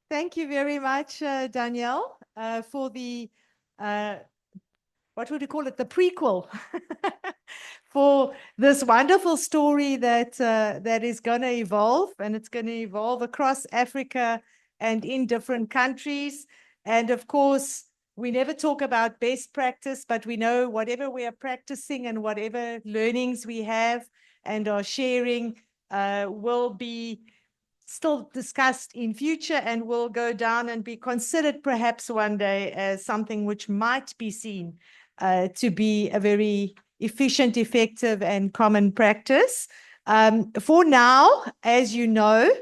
Thank you very much, Danielle, for the, what would you call it, the prequel for this wonderful story that is going to evolve, and it's going to evolve across Africa and in different countries. And of course, we never talk about best practice, but we know whatever we are practicing and whatever learnings we have and are sharing will be still discussed in future and will go down and be considered perhaps one day as something which might be seen to be a very efficient, effective, and common practice. For now, as you know,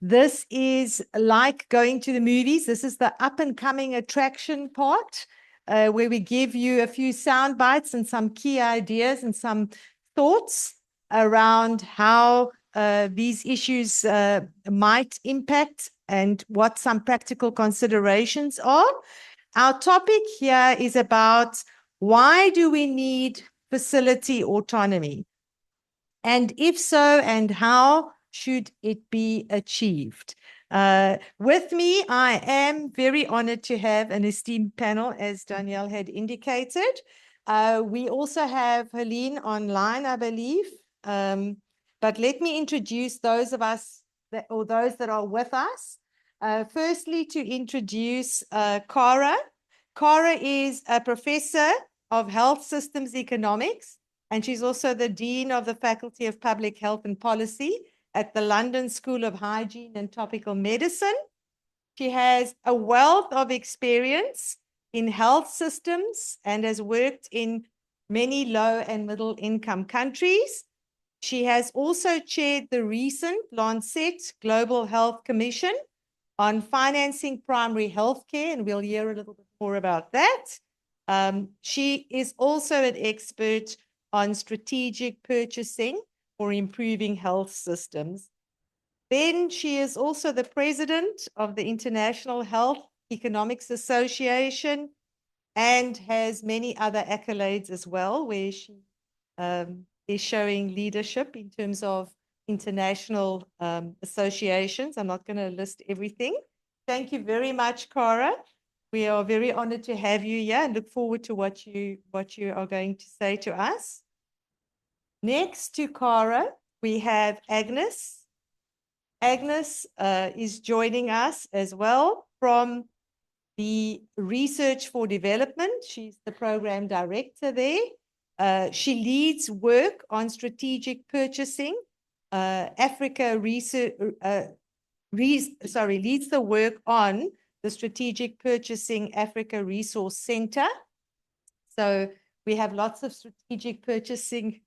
this is like going to the movies. This is the up and coming attraction part where we give you a few sound bites and some key ideas and some thoughts around how these issues might impact and what some practical considerations are. Our topic here is about why do we need facility autonomy? And if so, and how should it be achieved? With me, I am very honored to have an esteemed panel, as Danielle had indicated. We also have Helene online, I believe. But let me introduce those of us or those that are with us. Firstly, to introduce Cara. Cara is a professor of health systems economics, and she's also the Dean of the Faculty of Public Health and Policy at the London School of Hygiene and Tropical Medicine. She has a wealth of experience in health systems and has worked in many low and middle income countries. She has also chaired the recent Lancet Global Health Commission on financing primary health care, and we'll hear a little bit more about that. She is also an expert on strategic purchasing for improving health systems. Then she is also the president of the International Health Economics Association and has many other accolades as well, where she is showing leadership in terms of international associations. I'm not going to list everything. Thank you very much, Cara. We are very honored to have you here and look forward to what you are going to say to us. Next to Cara, we have Agnes. Agnes is joining us as well from the Research for Development. She's the program director there. She leads work on strategic purchasing. Africa research, leads the work on the Strategic Purchasing Africa Resource Center. So we have lots of strategic purchasing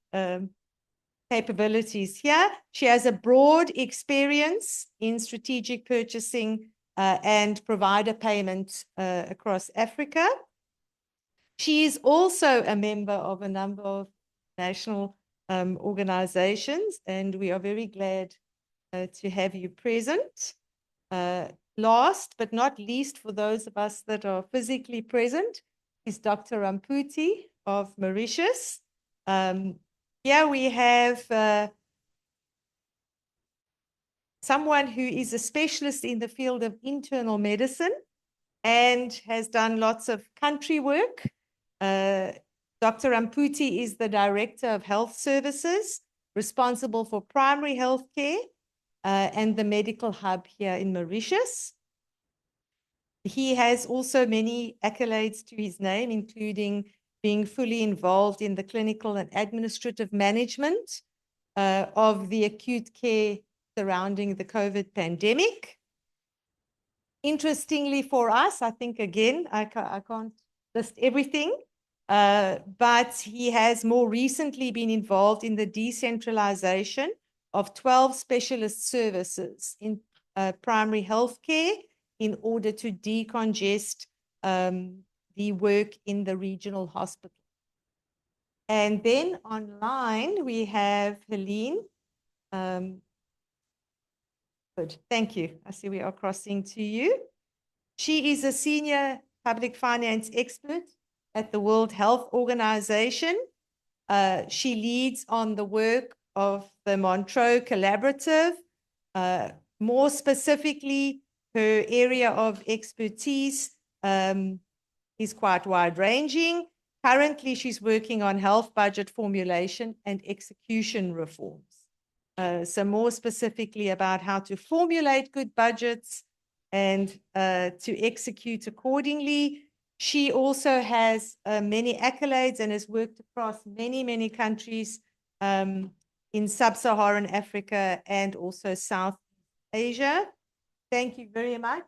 capabilities here. She has a broad experience in strategic purchasing and provider payment across Africa. She is also a member of a number of national organizations, and we are very glad to have you present. Last but not least, for those of us that are physically present, is Dr. Ramputi of Mauritius. Here we have someone who is a specialist in the field of internal medicine and has done lots of country work. Dr. Ramputi is the Director of Health Services, responsible for primary health care and the medical hub here in Mauritius. He has also many accolades to his name, including being fully involved in the clinical and administrative management of the acute care surrounding the COVID pandemic. Interestingly for us, I think, again, I can't list everything, but he has more recently been involved in the decentralization of 12 specialist services in primary health care in order to decongest the work in the regional hospital. And then online, we have Helene. Good, thank you. I see we are crossing to you. She is a senior public finance expert at the World Health Organization. She leads on the work of the Montreux Collaborative, more specifically Her area of expertise is quite wide-ranging. Currently, she's working on health budget formulation and execution reforms. So more specifically about how to formulate good budgets and to execute accordingly. She also has many accolades and has worked across many, many countries in sub-Saharan Africa and also South Asia. Thank you very much.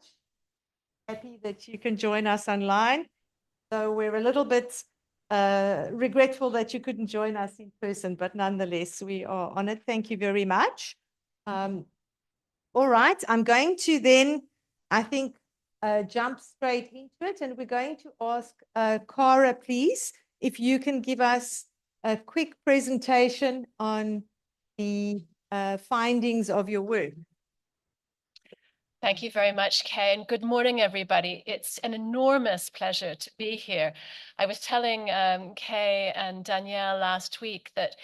Happy that you can join us online. So we're a little bit regretful that you couldn't join us in person, but nonetheless, we are honored. Thank you very much. All right, I'm going to then, I think, jump straight into it, and we're going to ask Cara, please, if you can give us a quick presentation on the findings of your work. Thank you very much, Kay, and good morning, everybody. It's an enormous pleasure to be here. I was telling Kay and Danielle last week that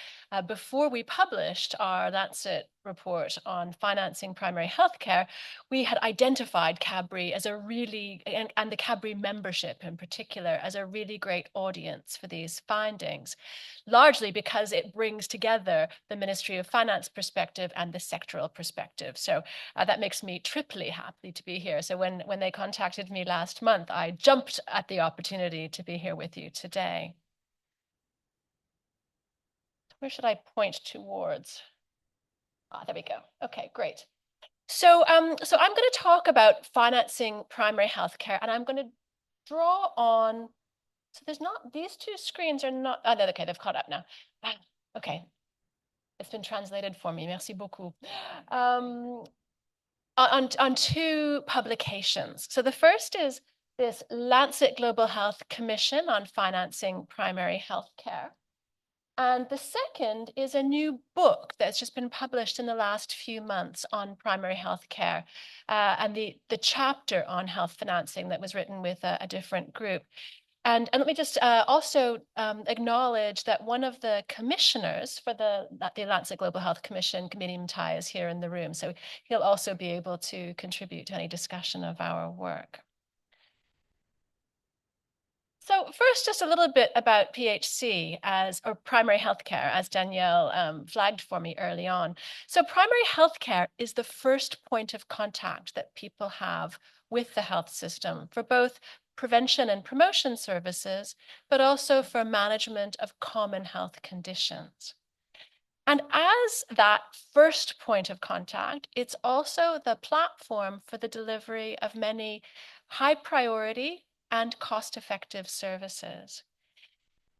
before we published our Lancet report on financing primary healthcare, we had identified CABRI as a really, and the CABRI membership in particular, as a really great audience for these findings, largely because it brings together the Ministry of Finance perspective and the sectoral perspective. So that makes me triply happy to be here. So when they contacted me last month, I jumped at the opportunity to be here with you today. Where should I point towards? There we go. Okay, great. So, so I'm going to talk about financing primary healthcare, and I'm going to draw on. So there's not, these two screens are not. Oh, okay, they've caught up now. Okay, it's been translated for me. Merci beaucoup. On two publications. So the first is this Lancet Global Health Commission on financing primary healthcare. And the second is a new book that's just been published in the last few months on primary health care, and the chapter on health financing that was written with a different group. And let me just also acknowledge that one of the commissioners for the Lancet Global Health Commission, Committee Mtai, is here in the room. So he'll also be able to contribute to any discussion of our work. So first, just a little bit about PHC or primary healthcare, as Danielle flagged for me early on. So primary healthcare is the first point of contact that people have with the health system for both prevention and promotion services, but also for management of common health conditions. And as that first point of contact, it's also the platform for the delivery of many high priority and cost-effective services.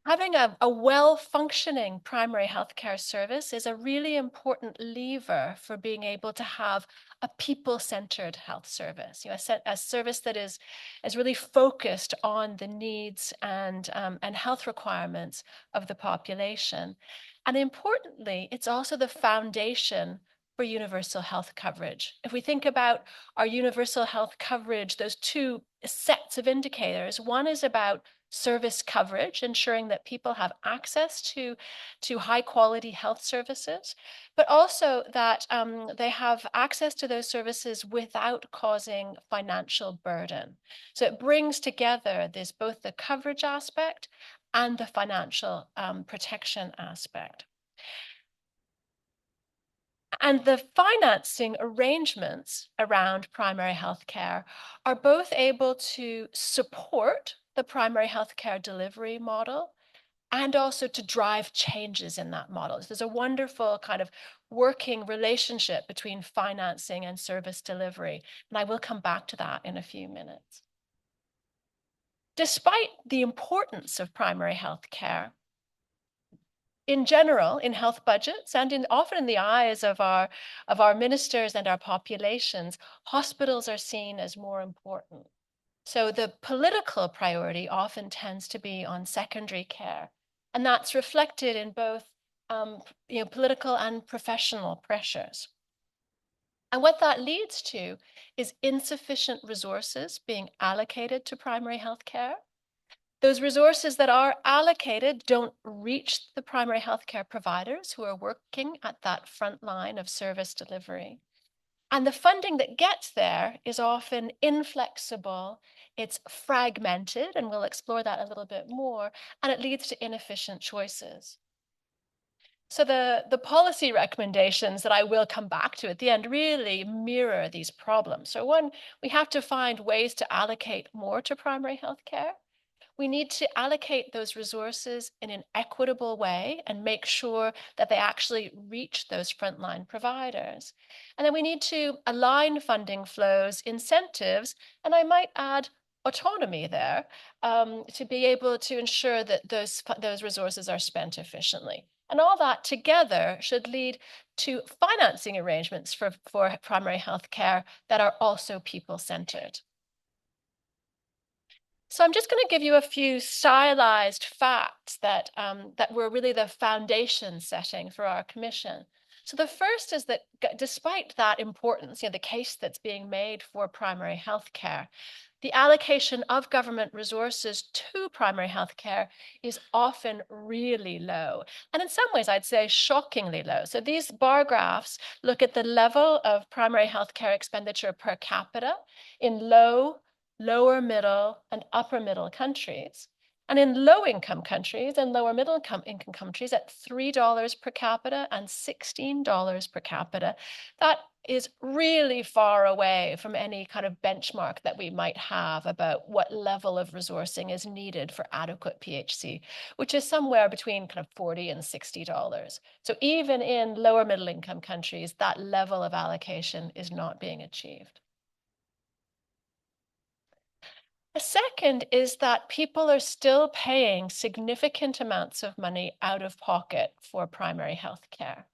Having a well-functioning primary healthcare service is a really important lever for being able to have a people-centered health service, a service that is really focused on the needs and health requirements of the population. And importantly, it's also the foundation for universal health coverage. If we think about our universal health coverage, those two sets of indicators, one is about service coverage, ensuring that people have access to high quality health services, but also that they have access to those services without causing financial burden. So it brings together both the coverage aspect and the financial protection aspect. And the financing arrangements around primary health care are both able to support the primary health care delivery model and also to drive changes in that model. So there's a wonderful kind of working relationship between financing and service delivery. And I will come back to that in a few minutes. Despite the importance of primary health care, in general, in health budgets and often in the eyes of our ministers and our populations, hospitals are seen as more important. So the political priority often tends to be on secondary care, and that's reflected in both political and professional pressures. And what that leads to is insufficient resources being allocated to primary health care. Those resources that are allocated don't reach the primary healthcare providers who are working at that front line of service delivery. And the funding that gets there is often inflexible, it's fragmented, and we'll explore that a little bit more, and it leads to inefficient choices. So the policy recommendations that I will come back to at the end really mirror these problems. So one, we have to find ways to allocate more to primary health care. We need to allocate those resources in an equitable way and make sure that they actually reach those frontline providers. And then we need to align funding flows, incentives, and I might add autonomy there to be able to ensure that those resources are spent efficiently. And all that together should lead to financing arrangements for primary health care that are also people-centered. So I'm just going to give you a few stylized facts that, that were really the foundation setting for our commission. So the first is that despite that importance, the case that's being made for primary health care, the allocation of government resources to primary health care is often really low. And in some ways, I'd say shockingly low. So these bar graphs look at the level of primary health care expenditure per capita in low, lower middle, and upper middle countries. And in low income countries and lower middle income countries at $3 per capita and $16 per capita, that is really far away from any kind of benchmark that we might have about what level of resourcing is needed for adequate PHC, which is somewhere between kind of $40 and $60. So even in lower middle income countries, that level of allocation is not being achieved. A second is that people are still paying significant amounts of money out of pocket for primary health care.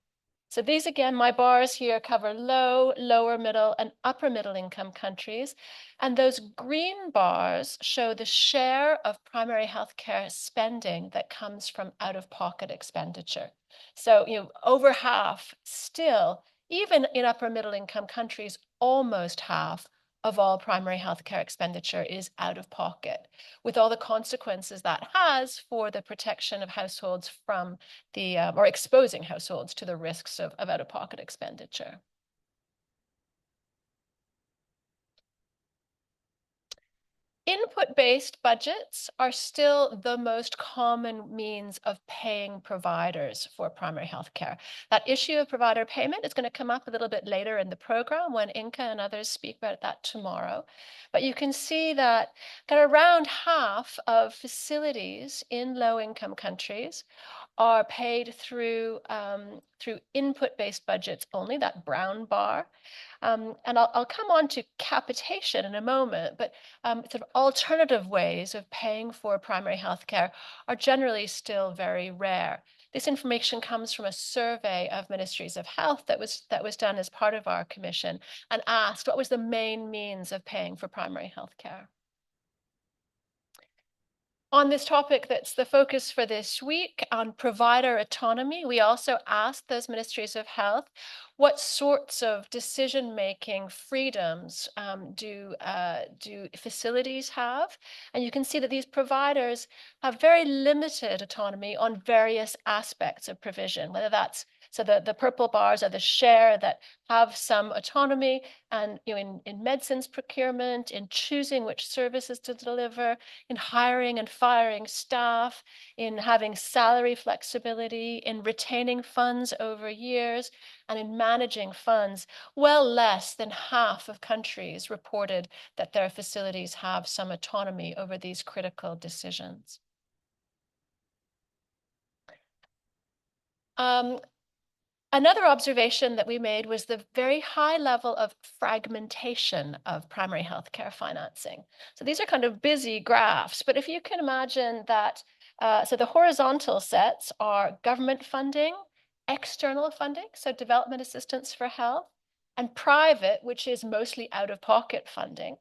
So these, again, my bars here cover low, lower middle, and upper middle income countries. And those green bars show the share of primary health care spending that comes from out-of-pocket expenditure. So, over half still, even in upper middle income countries, almost half of all primary health care expenditure is out of pocket, with all the consequences that has for the protection of households from the, or exposing households to the risks of out-of-pocket expenditure. Input-based budgets are still the most common means of paying providers for primary health care. That issue of provider payment is going to come up a little bit later in the program when Inka and others speak about that tomorrow. But you can see that around half of facilities in low-income countries are paid through input-based budgets only, that brown bar. And I'll come on to capitation in a moment, but sort of alternative ways of paying for primary health care are generally still very rare. This information comes from a survey of ministries of health that was done as part of our commission and asked what was the main means of paying for primary health care. On this topic that's the focus for this week, on provider autonomy, we also asked those ministries of health what sorts of decision-making freedoms do facilities have? And you can see that these providers have very limited autonomy on various aspects of provision, whether that's so the purple bars are the share that have some autonomy and in medicines procurement, in choosing which services to deliver, in hiring and firing staff, in having salary flexibility, in retaining funds over years, and in managing funds. Well less than half of countries reported that their facilities have some autonomy over these critical decisions. Another observation that we made was the very high level of fragmentation of primary health care financing. So these are kind of busy graphs, but if you can imagine that, so the horizontal sets are government funding, external funding, so development assistance for health, and private, which is mostly out-of-pocket funding.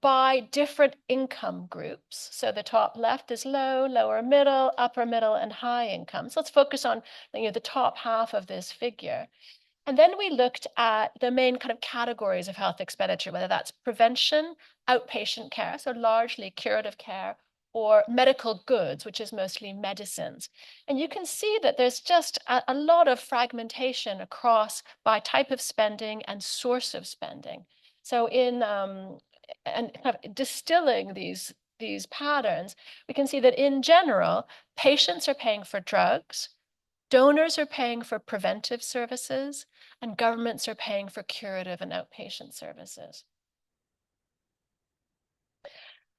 By different income groups. So the top left is low, lower middle, upper middle, and high income. So let's focus on the top half of this figure. And then we looked at the main kind of categories of health expenditure, whether that's prevention, outpatient care, so largely curative care, or medical goods, which is mostly medicines. And you can see that there's just a lot of fragmentation across by type of spending and source of spending. So and kind of distilling these patterns, we can see that in general, patients are paying for drugs, donors are paying for preventive services, and governments are paying for curative and outpatient services.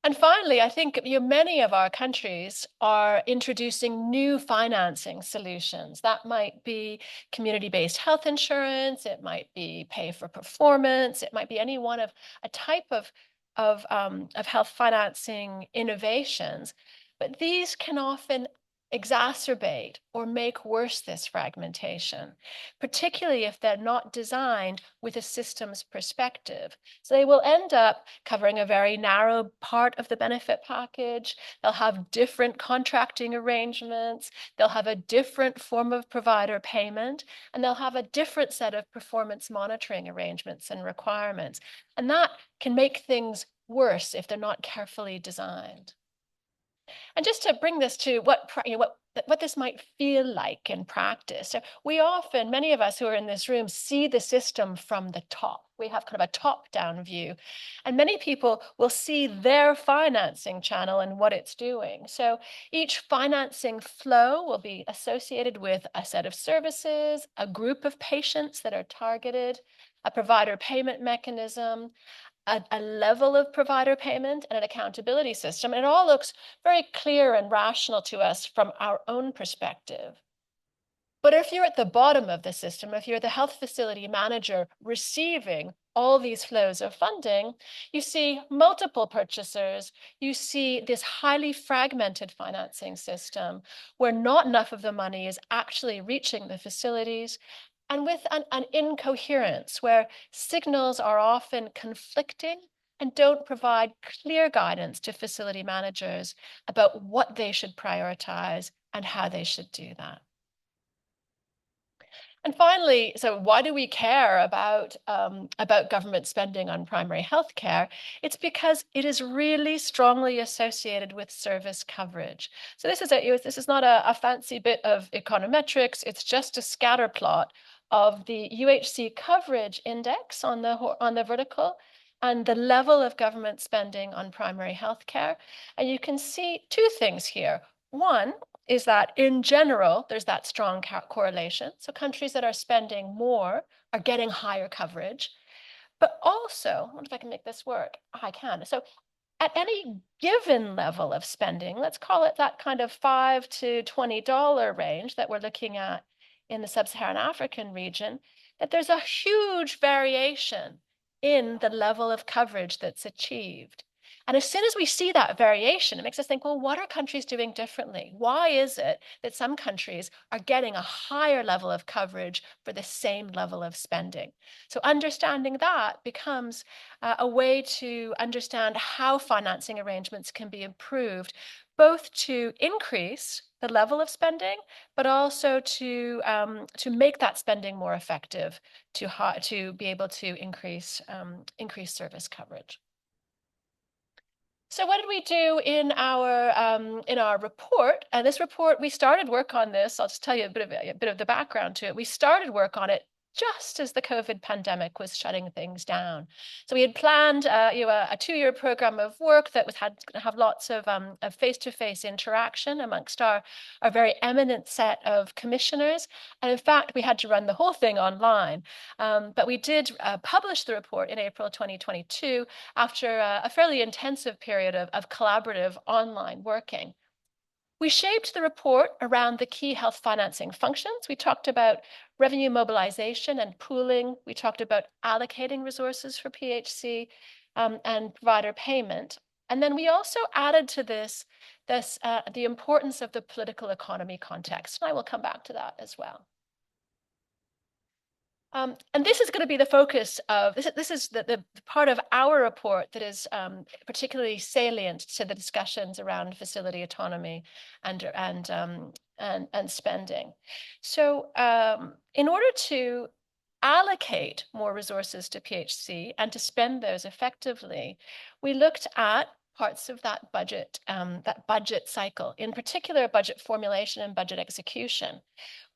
And finally, I think many of our countries are introducing new financing solutions. That might be community-based health insurance, it might be pay for performance, it might be any one of a type of health financing innovations. But these can often exacerbate or make worse this fragmentation, particularly if they're not designed with a systems perspective. So they will end up covering a very narrow part of the benefit package. They'll have different contracting arrangements. They'll have a different form of provider payment, and they'll have a different set of performance monitoring arrangements and requirements. And that can make things worse if they're not carefully designed. And just to bring this to what this might feel like in practice. So we often, many of us who are in this room, see the system from the top. We have kind of a top-down view. And many people will see their financing channel and what it's doing. So each financing flow will be associated with a set of services, a group of patients that are targeted, a provider payment mechanism, a level of provider payment, and an accountability system. And it all looks very clear and rational to us from our own perspective. But if you're at the bottom of the system, if you're the health facility manager receiving all these flows of funding, you see multiple purchasers, you see this highly fragmented financing system where not enough of the money is actually reaching the facilities, and with an incoherence where signals are often conflicting and don't provide clear guidance to facility managers about what they should prioritize and how they should do that. And finally, so why do we care about government spending on primary health care? It's because it is really strongly associated with service coverage. So this is not a fancy bit of econometrics. It's just a scatter plot of the UHC coverage index on the vertical and the level of government spending on primary health care. And you can see two things here. One is that in general, there's that strong correlation. So countries that are spending more are getting higher coverage. But also, I wonder if I can make this work. I can. So at any given level of spending, let's call it that kind of $5 to $20 range that we're looking at in the sub-Saharan African region, that there's a huge variation in the level of coverage that's achieved. And as soon as we see that variation, it makes us think, well, what are countries doing differently? Why is it that some countries are getting a higher level of coverage for the same level of spending? So understanding that becomes a way to understand how financing arrangements can be improved, both to increase the level of spending, but also to make that spending more effective, to be able to increase service coverage. So what did we do in our report? And this report, we started work on this. I'll just tell you a bit of the background to it. We started work on it just as the COVID pandemic was shutting things down. So we had planned a 2-year program of work that had to have lots of face-to-face interaction amongst our very eminent set of commissioners. And in fact, we had to run the whole thing online. But we did publish the report in April 2022 after a fairly intensive period of collaborative online working. We shaped the report around the key health financing functions. We talked about revenue mobilization and pooling. We talked about allocating resources for PHC and provider payment. And then we also added to this the importance of the political economy context. And I will come back to that as well. And this is going to be the focus of this is the part of our report that is particularly salient to the discussions around facility autonomy and spending. So in order to allocate more resources to PHC and to spend those effectively, we looked at parts of that budget cycle, in particular budget formulation and budget execution.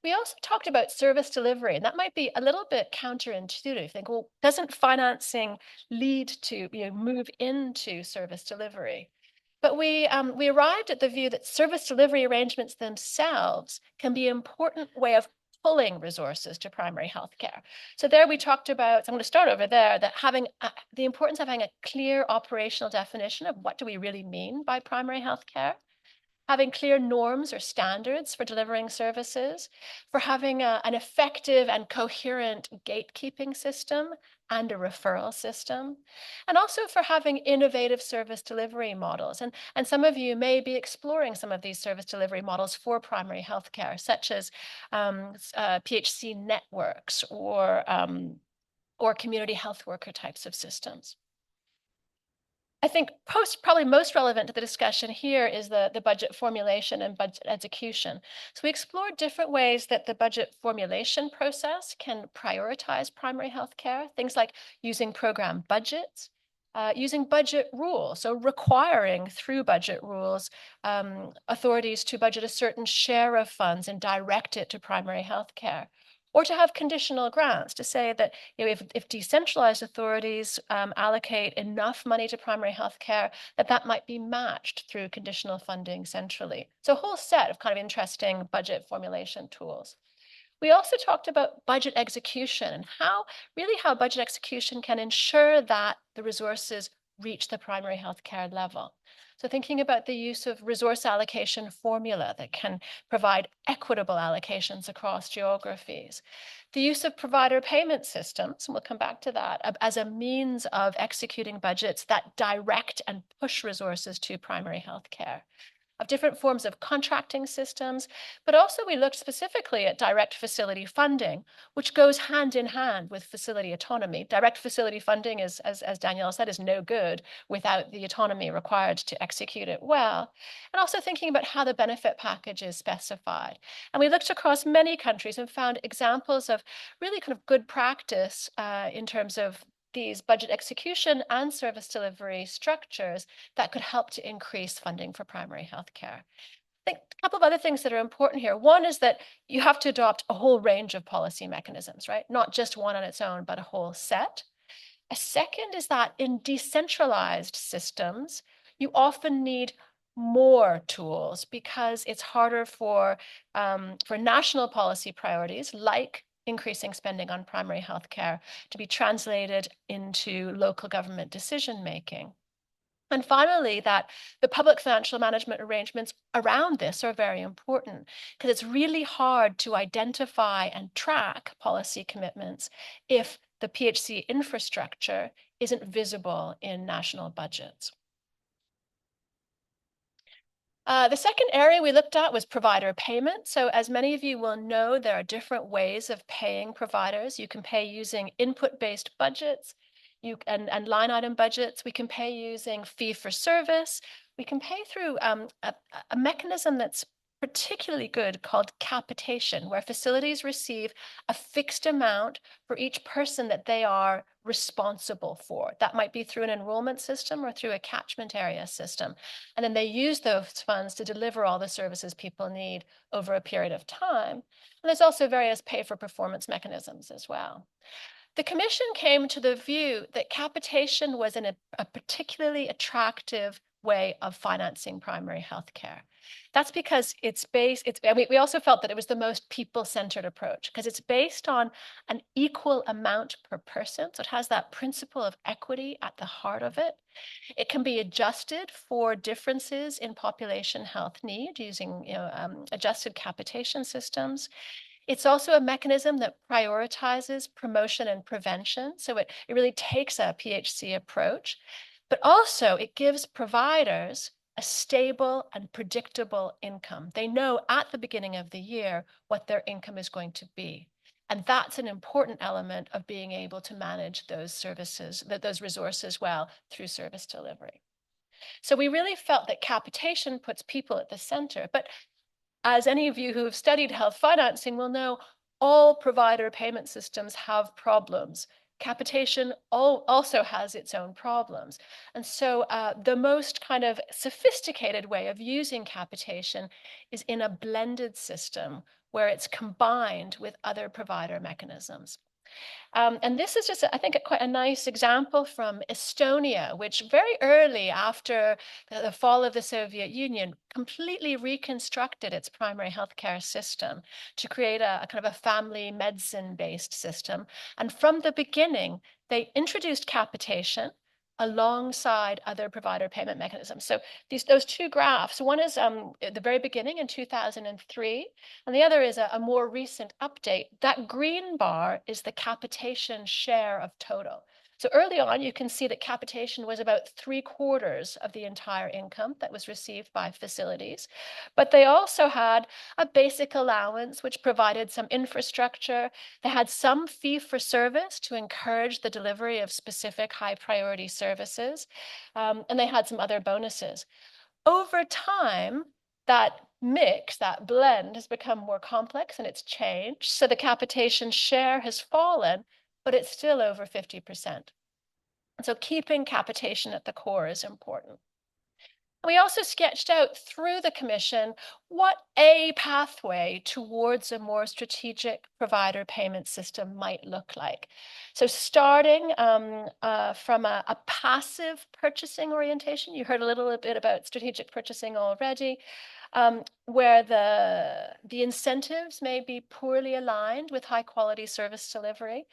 We also talked about service delivery, and that might be a little bit counterintuitive. Think, well, doesn't financing lead to, move into service delivery? But we arrived at the view that service delivery arrangements themselves can be an important way of pulling resources to primary healthcare. So there we talked about, so I'm going to start over there, that having the importance of having a clear operational definition of what do we really mean by primary healthcare, having clear norms or standards for delivering services, for having an effective and coherent gatekeeping system and a referral system, and also for having innovative service delivery models. And some of you may be exploring some of these service delivery models for primary healthcare, such as PHC networks or community health worker types of systems. I think probably most relevant to the discussion here is the budget formulation and budget execution. So we explored different ways that the budget formulation process can prioritize primary health care, things like using program budgets, using budget rules, so requiring through budget rules authorities to budget a certain share of funds and direct it to primary health care. Or to have conditional grants, to say that if decentralized authorities allocate enough money to primary health care, that might be matched through conditional funding centrally. So a whole set of kind of interesting budget formulation tools. We also talked about budget execution and how budget execution can ensure that the resources reach the primary health care level. So thinking about the use of resource allocation formula that can provide equitable allocations across geographies. The use of provider payment systems, and we'll come back to that, as a means of executing budgets that direct and push resources to primary health care. Of different forms of contracting systems, but also we looked specifically at direct facility funding, which goes hand in hand with facility autonomy. Direct facility funding, as Danielle said, is no good without the autonomy required to execute it well. And also thinking about how the benefit package is specified. And we looked across many countries and found examples of really kind of good practice in terms of these budget execution and service delivery structures that could help to increase funding for primary health care. I think a couple of other things that are important here. One is that you have to adopt a whole range of policy mechanisms, right? Not just one on its own, but a whole set. A second is that in decentralized systems, you often need more tools because it's harder for national policy priorities like increasing spending on primary health care to be translated into local government decision-making. And finally, that the public financial management arrangements around this are very important because it's really hard to identify and track policy commitments if the PHC infrastructure isn't visible in national budgets. The second area we looked at was provider payment. So as many of you will know, there are different ways of paying providers. You can pay using input-based budgets and line item budgets. We can pay using fee for service. We can pay through a mechanism that's particularly good called capitation, where facilities receive a fixed amount for each person that they are responsible for. That might be through an enrollment system or through a catchment area system. And then they use those funds to deliver all the services people need over a period of time. And there's also various pay for performance mechanisms as well. The Commission came to the view that capitation was a particularly attractive way of financing primary health care. That's because we also felt that it was the most people-centered approach because it's based on an equal amount per person. So it has that principle of equity at the heart of it. It can be adjusted for differences in population health need using adjusted capitation systems. It's also a mechanism that prioritizes promotion and prevention. So it really takes a PHC approach, but also it gives providers a stable and predictable income. They know at the beginning of the year what their income is going to be. And that's an important element of being able to manage those services, those resources well through service delivery. So we really felt that capitation puts people at the center, but as any of you who have studied health financing will know, all provider payment systems have problems. capitation also has its own problems. And so the most kind of sophisticated way of using capitation is in a blended system where it's combined with other provider mechanisms. And this is just, I think, quite a nice example from Estonia, which very early after the fall of the Soviet Union completely reconstructed its primary healthcare system to create a kind of a family medicine-based system. And from the beginning, they introduced capitation alongside other provider payment mechanisms. So those two graphs, one is at the very beginning in 2003, and the other is a more recent update. That green bar is the capitation share of total. So early on, you can see that capitation was about 3/4 of the entire income that was received by facilities. But they also had a basic allowance, which provided some infrastructure. They had some fee for service to encourage the delivery of specific high priority services. And they had some other bonuses. Over time, that mix, that blend has become more complex and it's changed. So the capitation share has fallen, but it's still over 50%. So keeping capitation at the core is important. We also sketched out through the commission what a pathway towards a more strategic provider payment system might look like. So starting from a passive purchasing orientation, you heard a little bit about strategic purchasing already, where the incentives may be poorly aligned with high quality service delivery.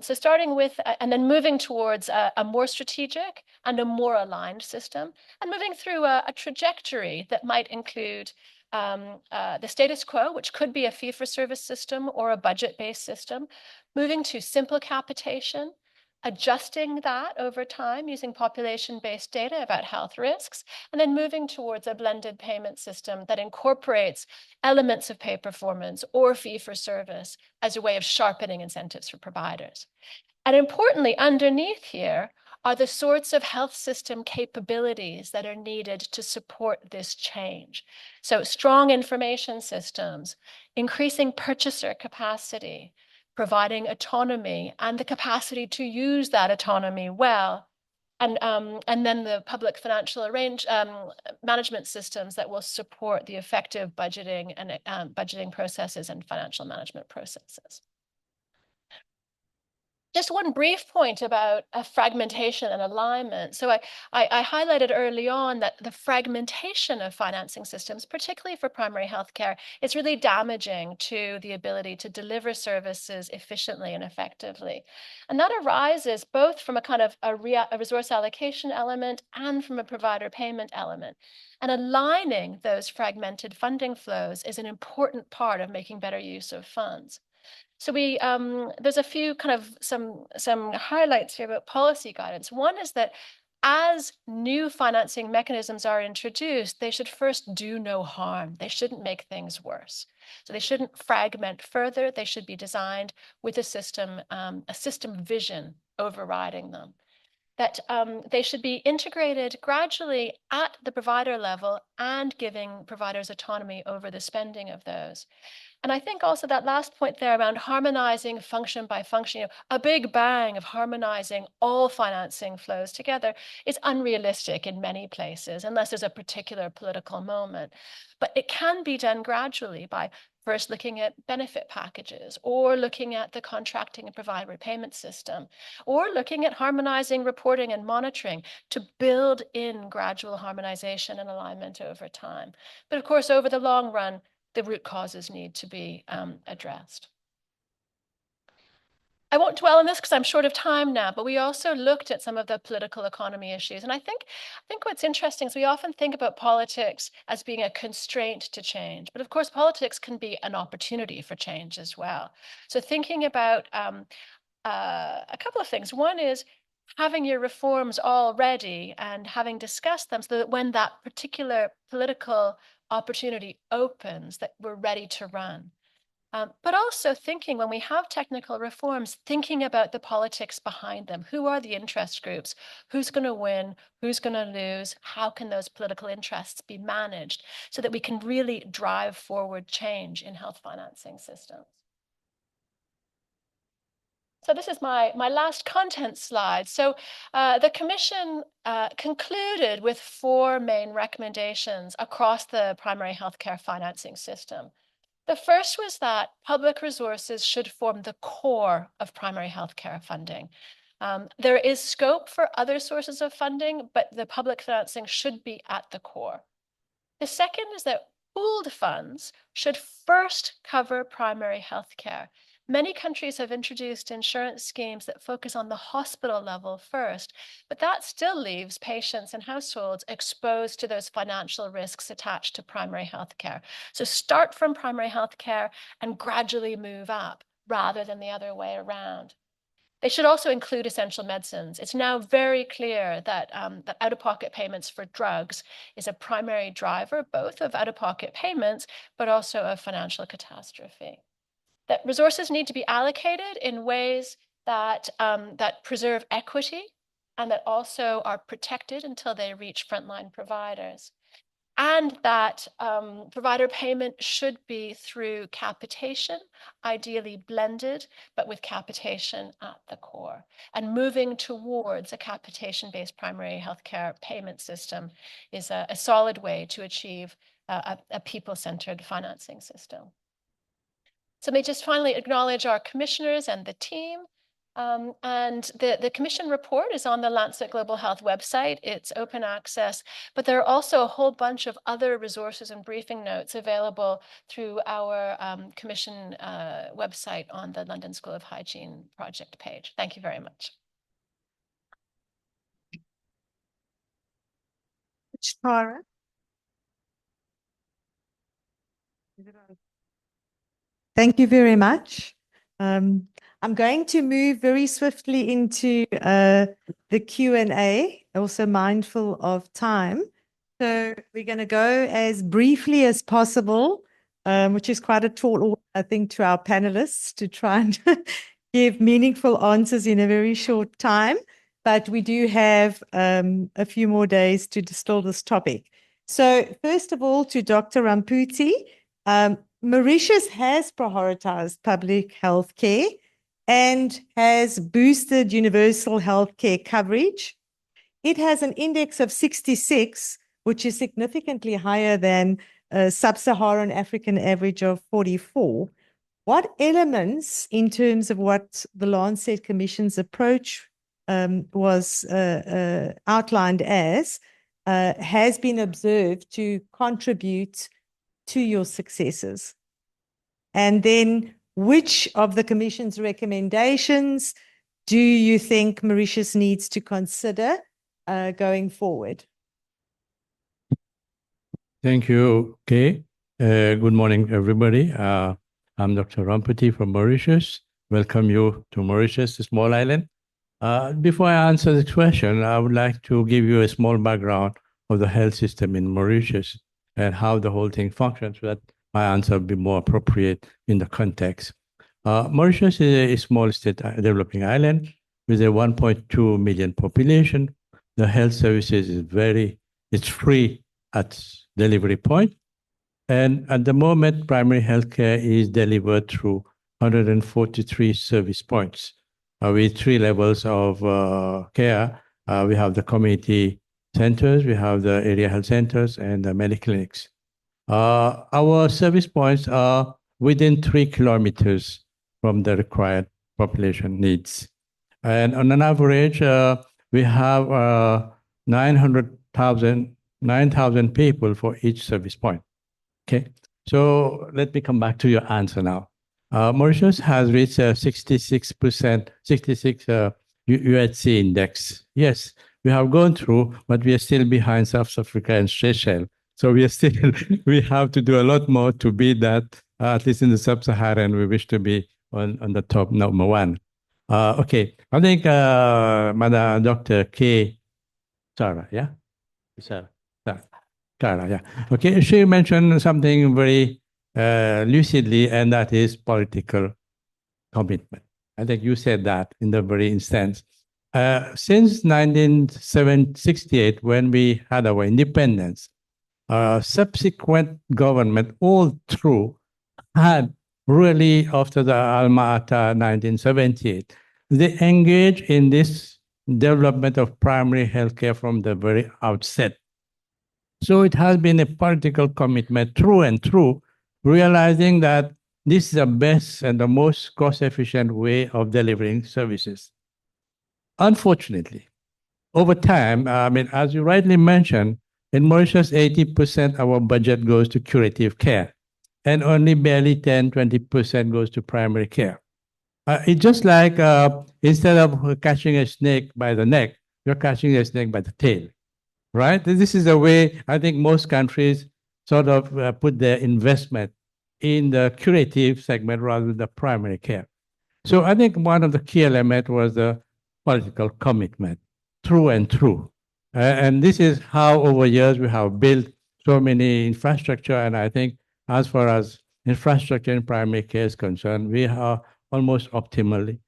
So starting with, and then moving towards a more strategic and a more aligned system, and moving through a trajectory that might include the status quo, which could be a fee-for-service system or a budget-based system, moving to simple capitation, adjusting that over time using population-based data about health risks, and then moving towards a blended payment system that incorporates elements of pay performance or fee-for-service as a way of sharpening incentives for providers. And importantly, underneath here are the sorts of health system capabilities that are needed to support this change. So strong information systems, increasing purchaser capacity, providing autonomy and the capacity to use that autonomy well, and then the public financial management systems that will support the effective budgeting and budgeting processes and financial management processes. Just one brief point about fragmentation and alignment. So I highlighted early on that the fragmentation of financing systems, particularly for primary healthcare, is really damaging to the ability to deliver services efficiently and effectively. And that arises both from a kind of a resource allocation element and from a provider payment element. And aligning those fragmented funding flows is an important part of making better use of funds. So there's a few kind of some highlights here about policy guidance. One is that as new financing mechanisms are introduced, they should first do no harm. They shouldn't make things worse. So they shouldn't fragment further. They should be designed with a system vision overriding them. That they should be integrated gradually at the provider level and giving providers autonomy over the spending of those. And I think also that last point there around harmonizing function by function, a big bang of harmonizing all financing flows together is unrealistic in many places, unless there's a particular political moment. But it can be done gradually by first looking at benefit packages, or looking at the contracting and provider repayment system, or looking at harmonizing reporting and monitoring to build in gradual harmonization and alignment over time. But of course, over the long run, the root causes need to be addressed. I won't dwell on this because I'm short of time now, but we also looked at some of the political economy issues. And I think what's interesting is we often think about politics as being a constraint to change. But of course, politics can be an opportunity for change as well. So thinking about a couple of things. One is having your reforms all ready and having discussed them so that when that particular political opportunity opens, that we're ready to run. But also thinking when we have technical reforms, thinking about the politics behind them. Who are the interest groups? Who's going to win? Who's going to lose? How can those political interests be managed so that we can really drive forward change in health financing systems? So this is my last content slide. So the Commission concluded with 4 main recommendations across the primary healthcare financing system. The first was that public resources should form the core of primary healthcare funding. There is scope for other sources of funding, but the public financing should be at the core. The second is that pooled funds should first cover primary healthcare. Many countries have introduced insurance schemes that focus on the hospital level first, but that still leaves patients and households exposed to those financial risks attached to primary healthcare. So start from primary healthcare and gradually move up rather than the other way around. They should also include essential medicines. It's now very clear that, that out-of-pocket payments for drugs is a primary driver, both of out-of-pocket payments, but also of financial catastrophe. That resources need to be allocated in ways that, that preserve equity and that also are protected until they reach frontline providers. And that provider payment should be through capitation, ideally blended, but with capitation at the core. And moving towards a capitation-based primary healthcare payment system is a solid way to achieve a people-centered financing system. So let me just finally acknowledge our commissioners and the team. And the Commission report is on the Lancet Global Health website. It's open access, but there are also a whole bunch of other resources and briefing notes available through our Commission website on the London School of Hygiene project page. Thank you very much. Tara. Thank you very much. I'm going to move very swiftly into the Q&A, also mindful of time. So we're going to go as briefly as possible, which is quite a tall order, I think, to our panelists to try and give meaningful answers in a very short time. But we do have a few more days to distill this topic. So first of all, to Dr. Ramputi, Mauritius has prioritized public health care and has boosted universal health care coverage. It has an index of 66, which is significantly higher than sub-Saharan African average of 44. What elements, in terms of what the Lancet Commission's approach was outlined as, has been observed to contribute to your successes? And then which of the Commission's recommendations do you think Mauritius needs to consider going forward? Thank you, Kay. Good morning, everybody. I'm Dr. Ramputi from Mauritius. Welcome you to Mauritius, a small island. Before I answer the question, I would like to give you a small background of the health system in Mauritius and how the whole thing functions, so that my answer will be more appropriate in the context. Mauritius is a small state developing island with a 1.2 million population. The health services it's free at delivery point. And at the moment, primary healthcare is delivered through 143 service points with 3 levels of care. We have the community centers, we have the area health centers, and the mediclinics. Our service points are within 3 kilometers from the required population needs. And on an average, we have 9,000 people for each service point. Okay, so let me come back to your answer now. Mauritius has reached a 66 UHC index. Yes, we have gone through, but we are still behind South Africa and Seychelles. So we have to do a lot more to beat that. At least in the sub-Saharan, we wish to be on the top number 1. Okay, I think Madam Dr. K. Sarah, yeah? Sarah, yeah. Okay, she mentioned something very lucidly, and that is political commitment. I think you said that in the very instance. Since 1968, when we had our independence, subsequent government all through had really, after the Alma Ata 1978, they engage in this development of primary healthcare from the very outset. So it has been a political commitment through and through, realizing that this is the best and the most cost-efficient way of delivering services. Unfortunately, over time, as you rightly mentioned, in Mauritius, 80% of our budget goes to curative care, and only barely 10-20% goes to primary care. It's just like instead of catching a snake by the neck, you're catching a snake by the tail, right? This is the way I think most countries sort of put their investment in the curative segment rather than the primary care. So I think one of the key elements was the political commitment through and through. And this is how over years we have built so many infrastructure. And I think as far as infrastructure in primary care is concerned, we are almost optimally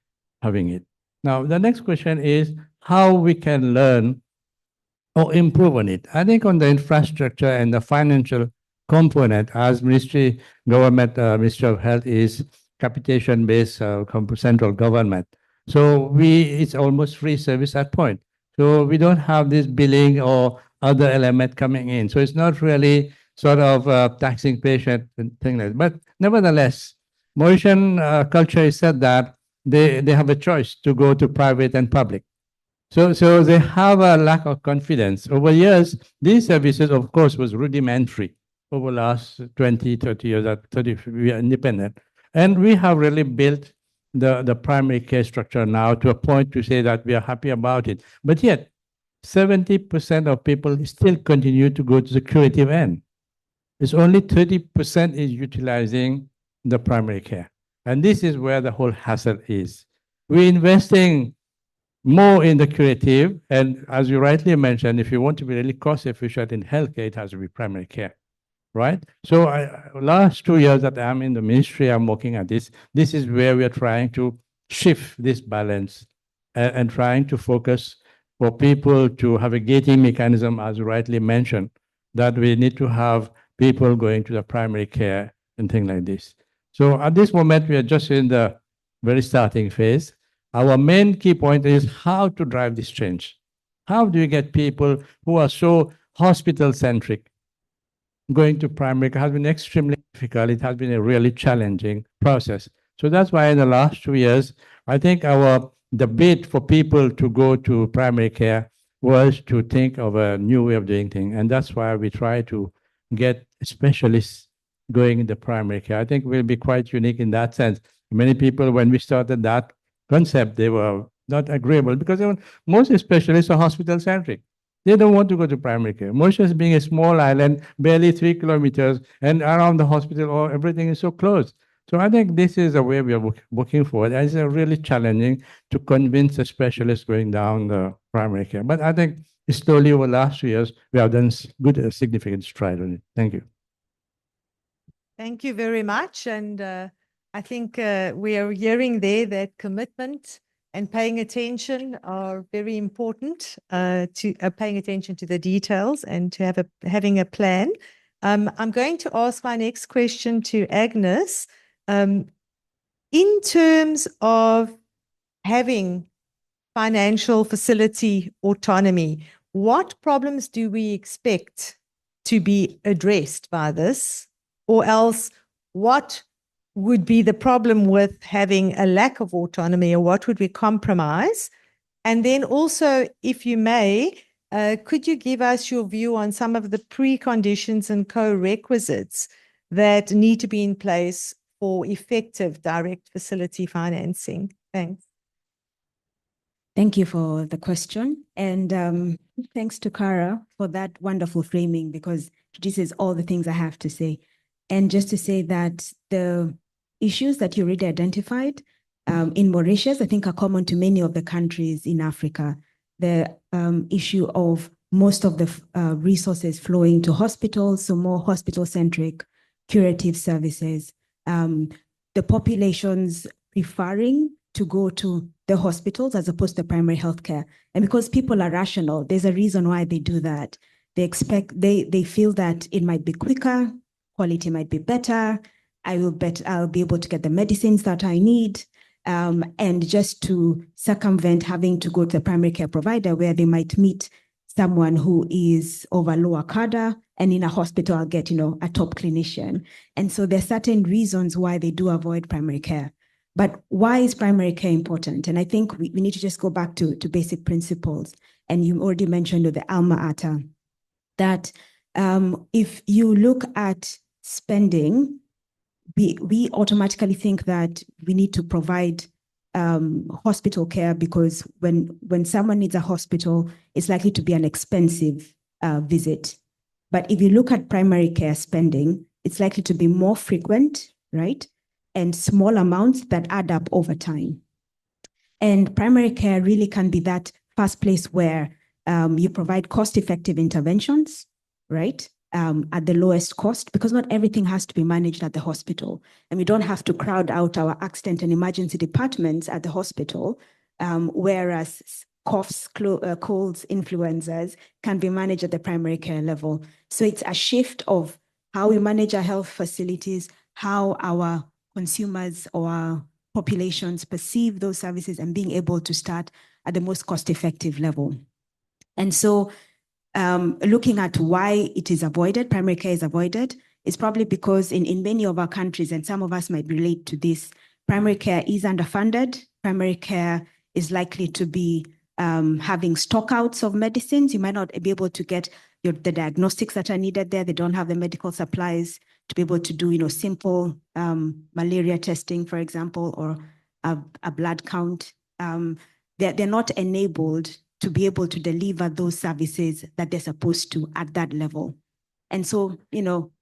having it. Now, the next question is how we can learn or improve on it. I think on the infrastructure and the financial component, as Ministry of Health is capitation-based central government. So it's almost free service at point. So we don't have this billing or other element coming in. So it's not really sort of taxing patient and things like that. But nevertheless, Mauritian culture is said that they have a choice to go to private and public. So they have a lack of confidence. Over years, these services, of course, was rudimentary over the last 20, 30 years, 30, we are independent. And we have really built the primary care structure now to a point to say that we are happy about it. But yet, 70% of people still continue to go to the curative end. It's only 30% is utilizing the primary care. And this is where the whole hassle is. We're investing more in the curative, and as you rightly mentioned, if you want to be really cost efficient in healthcare, it has to be primary care, right? So last 2 years that I'm in the ministry, I'm working at this. This is where we are trying to shift this balance and trying to focus for people to have a gating mechanism, as you rightly mentioned, that we need to have people going to the primary care and things like this. So at this moment, we are just in the very starting phase. Our main key point is how to drive this change. How do you get people who are so hospital-centric going to primary care? Has been extremely difficult. It has been a really challenging process. So that's why in the last 2 years, I think our debate for people to go to primary care was to think of a new way of doing things. And that's why we try to get specialists going into primary care. I think we'll be quite unique in that sense. Many people, when we started that concept, they were not agreeable because most specialists are hospital-centric. They don't want to go to primary care. Mauritius being a small island, barely 3 kilometers, and around the hospital, everything is so close. So I think this is a way we are working for. It's really challenging to convince the specialists going down the primary care. But I think slowly over the last 2 years, we have done good, significant stride on it. Thank you. Thank you very much. And I think we are hearing there that commitment and paying attention are very important to paying attention to the details and to having a plan. I'm going to ask my next question to Agnes. In terms of having financial facility autonomy, what problems do we expect to be addressed by this? Or else, what would be the problem with having a lack of autonomy, or what would we compromise? And then also, if you may, could you give us your view on some of the preconditions and co-requisites that need to be in place for effective direct facility financing? Thanks. Thank you for the question. And thanks to Kara for that wonderful framing, because this is all the things I have to say. And just to say that the issues that you already identified in Mauritius, I think are common to many of the countries in Africa. The issue of most of the resources flowing to hospitals, so more hospital-centric curative services. The populations preferring to go to the hospitals as opposed to primary healthcare. And because people are rational, there's a reason why they do that. They feel that it might be quicker, quality might be better, I'll be able to get the medicines that I need. and just to circumvent having to go to the primary care provider where they might meet someone who is of a lower cadre, and in a hospital, I'll get, a top clinician. And so there's certain reasons why they do avoid primary care. But why is primary care important? And I think we need to just go back to basic principles. And you already mentioned the alma mater, that if you look at spending, we automatically think that we need to provide hospital care, because when someone needs a hospital, it's likely to be an expensive visit. But if you look at primary care spending, it's likely to be more frequent, right? And small amounts that add up over time. And primary care really can be that first place where you provide cost-effective interventions, right? At the lowest cost, because not everything has to be managed at the hospital. And we don't have to crowd out our accident and emergency departments at the hospital, whereas coughs, colds, influenzas can be managed at the primary care level. So it's a shift of how we manage our health facilities, how our consumers or our populations perceive those services, and being able to start at the most cost-effective level. And so looking at why it is avoided, primary care is avoided, is probably because in many of our countries, and some of us might relate to this, primary care is underfunded. Primary care is likely to be having stockouts of medicines. You might not be able to get the diagnostics that are needed there. They don't have the medical supplies to be able to do, simple malaria testing, for example, or a blood count. They're not enabled to be able to deliver those services that they're supposed to at that level. And so,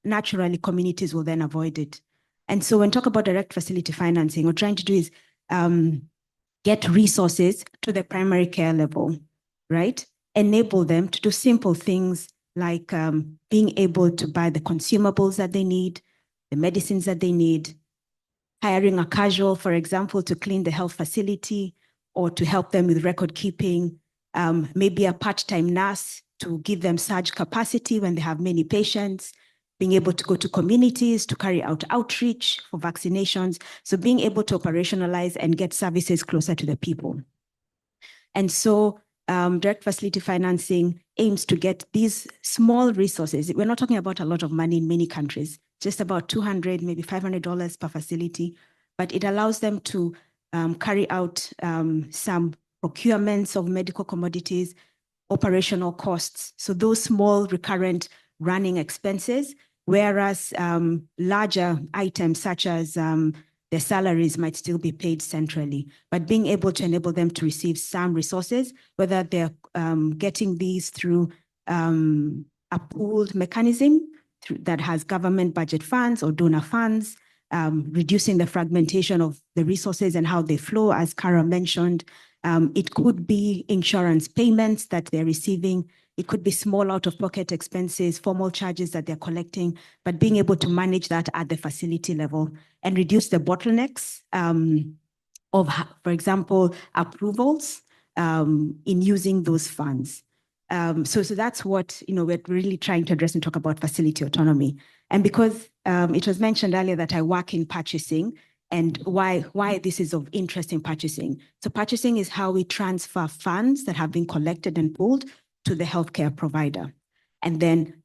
naturally, communities will then avoid it. And so when talk about direct facility financing, what we're trying to do is get resources to the primary care level, right? Enable them to do simple things like being able to buy the consumables that they need, the medicines that they need, hiring a casual, for example, to clean the health facility or to help them with record keeping, maybe a part-time nurse to give them surge capacity when they have many patients, being able to go to communities to carry out outreach for vaccinations. So being able to operationalize and get services closer to the people. And so direct facility financing aims to get these small resources. We're not talking about a lot of money in many countries, just about $200, maybe $500 per facility, but it allows them to carry out some procurements of medical commodities, operational costs. So those small recurrent running expenses, whereas larger items such as their salaries might still be paid centrally, but being able to enable them to receive some resources, whether they're getting these through a pooled mechanism that has government budget funds or donor funds, reducing the fragmentation of the resources and how they flow, as Kara mentioned. It could be insurance payments that they're receiving. It could be small out-of-pocket expenses, formal charges that they're collecting, but being able to manage that at the facility level and reduce the bottlenecks of, for example, approvals in using those funds. So that's what we're really trying to address and talk about facility autonomy. And because it was mentioned earlier that I work in purchasing, and why this is of interest in purchasing. So purchasing is how we transfer funds that have been collected and pooled to the healthcare provider. And then,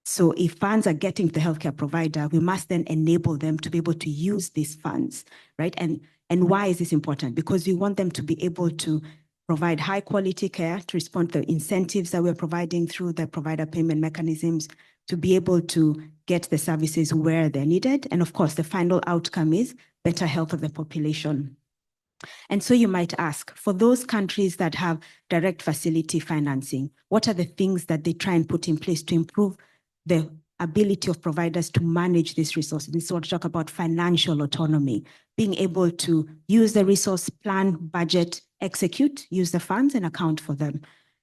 so if funds are getting to the healthcare provider, we must then enable them to be able to use these funds, right? And why is this important? Because we want them to be able to provide high quality care, to respond to the incentives that we're providing through the provider payment mechanisms, to be able to get the services where they're needed. And of course, the final outcome is better health of the population. And so you might ask, for those countries that have direct facility financing, what are the things that they try and put in place to improve the ability of providers to manage these resources? And so we'll talk about financial autonomy, being able to use the resource, plan, budget, execute, use the funds and account for them.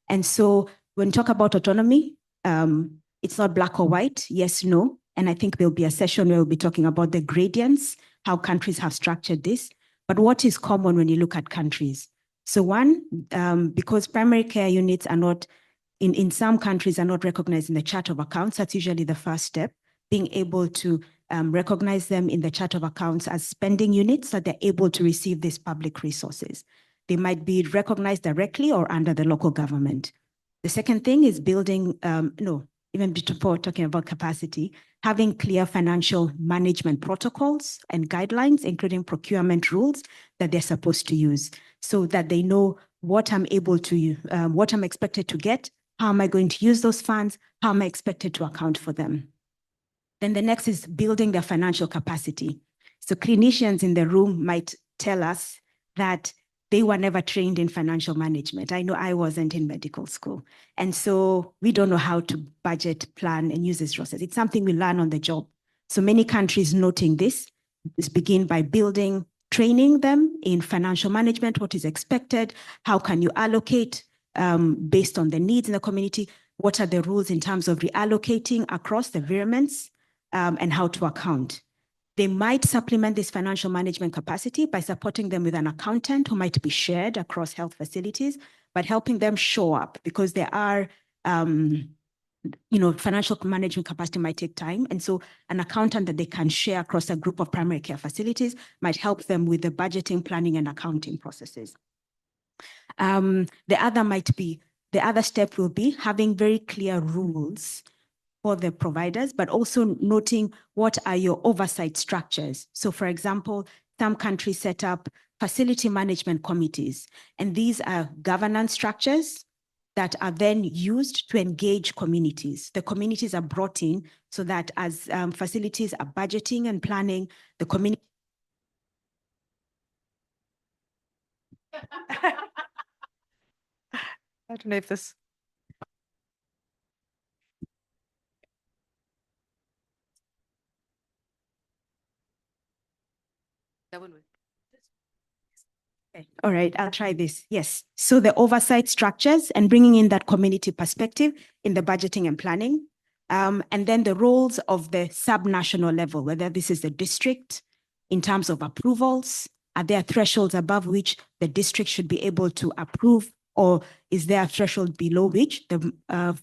And so when we talk about autonomy, it's not black or white, yes, no. And I think there'll be a session where we'll be talking about the gradients, how countries have structured this. But what is common when you look at countries? So one, because primary care units are not, in some countries are not recognized in the chart of accounts, that's usually the first step, being able to recognize them in the chart of accounts as spending units, so they're able to receive these public resources. They might be recognized directly or under the local government. The second thing is building, even before talking about capacity, having clear financial management protocols and guidelines, including procurement rules that they're supposed to use, so that they know what I'm able to, what I'm expected to get, how am I going to use those funds, how am I expected to account for them. Then the next is building their financial capacity. So clinicians in the room might tell us that they were never trained in financial management. I know I wasn't in medical school. And so we don't know how to budget, plan, and use these resources. It's something we learn on the job. So many countries noting this begin by training them in financial management, what is expected, how can you allocate based on the needs in the community, what are the rules in terms of reallocating across the environments, and how to account. They might supplement this financial management capacity by supporting them with an accountant who might be shared across health facilities, but helping them show up, because there are, financial management capacity might take time. And so an accountant that they can share across a group of primary care facilities might help them with the budgeting, planning, and accounting processes. The other step will be having very clear rules for the providers, but also noting what are your oversight structures. So for example, some countries set up facility management committees, and these are governance structures that are then used to engage communities. The communities are brought in so that as facilities are budgeting and planning, the community. I don't know if this. That one. Okay. All right, I'll try this. Yes. So the oversight structures and bringing in that community perspective in the budgeting and planning. And then the roles of the subnational level, whether this is the district in terms of approvals, are there thresholds above which the district should be able to approve, or is there a threshold below which the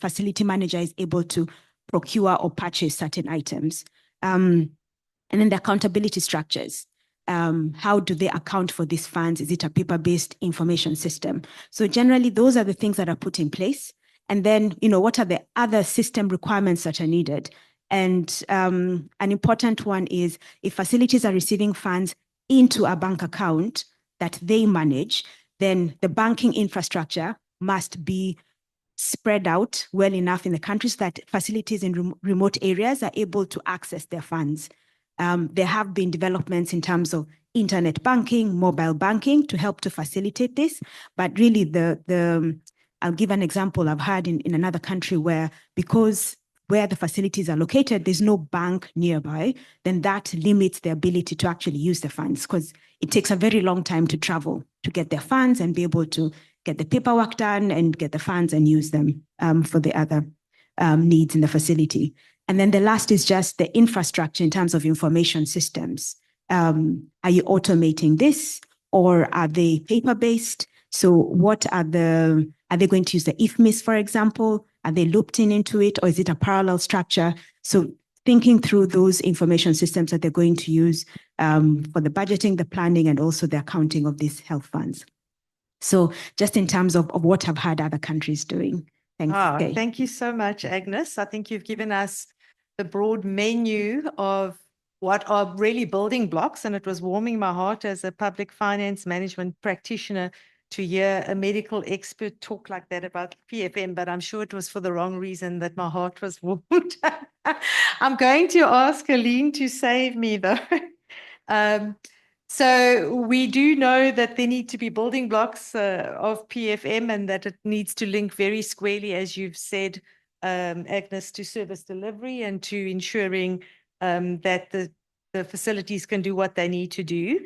facility manager is able to procure or purchase certain items? And then the accountability structures. How do they account for these funds? Is it a paper-based information system? So generally, those are the things that are put in place. And then, what are the other system requirements that are needed? And an important one is if facilities are receiving funds into a bank account that they manage, then the banking infrastructure must be spread out well enough in the country so that facilities in remote areas are able to access their funds. There have been developments in terms of internet banking, mobile banking to help to facilitate this. But really, I'll give an example I've had in another country because where the facilities are located, there's no bank nearby, then that limits the ability to actually use the funds, because it takes a very long time to travel to get their funds and be able to get the paperwork done and get the funds and use them for the other needs in the facility. And then the last is just the infrastructure in terms of information systems. Are you automating this, or are they paper-based? So what are they going to use the IFMIS, for example? Are they looped into it, or is it a parallel structure? So thinking through those information systems that they're going to use for the budgeting, the planning, and also the accounting of these health funds. So just in terms of what I've had other countries doing. Thanks. Okay. Thank you so much, Agnes. I think you've given us the broad menu of what are really building blocks, and it was warming my heart as a public finance management practitioner to hear a medical expert talk like that about PFM, but I'm sure it was for the wrong reason that my heart was warmed. I'm going to ask Aline to save me though. So we do know that there need to be building blocks of PFM, and that it needs to link very squarely, as you've said, Agnes, to service delivery and to ensuring that the facilities can do what they need to do.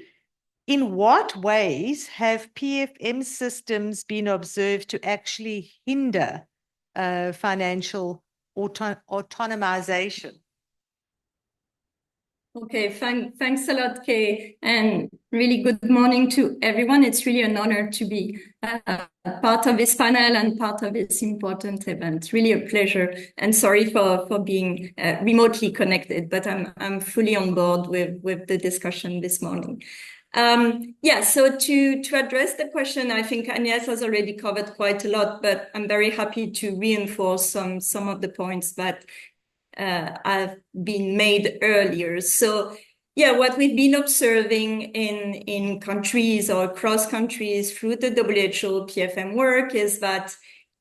In what ways have PFM systems been observed to actually hinder financial autonomization? Okay, thanks a lot, Kay. And Really good morning to everyone. It's really an honor to be part of this panel and part of this important event. Really a pleasure, and sorry for being remotely connected, but I'm fully on board with the discussion this morning. So to address the question, I think Agnès has already covered quite a lot, but I'm very happy to reinforce some of the points that have been made earlier. So yeah, what we've been observing in countries or across countries through the WHO PFM work is that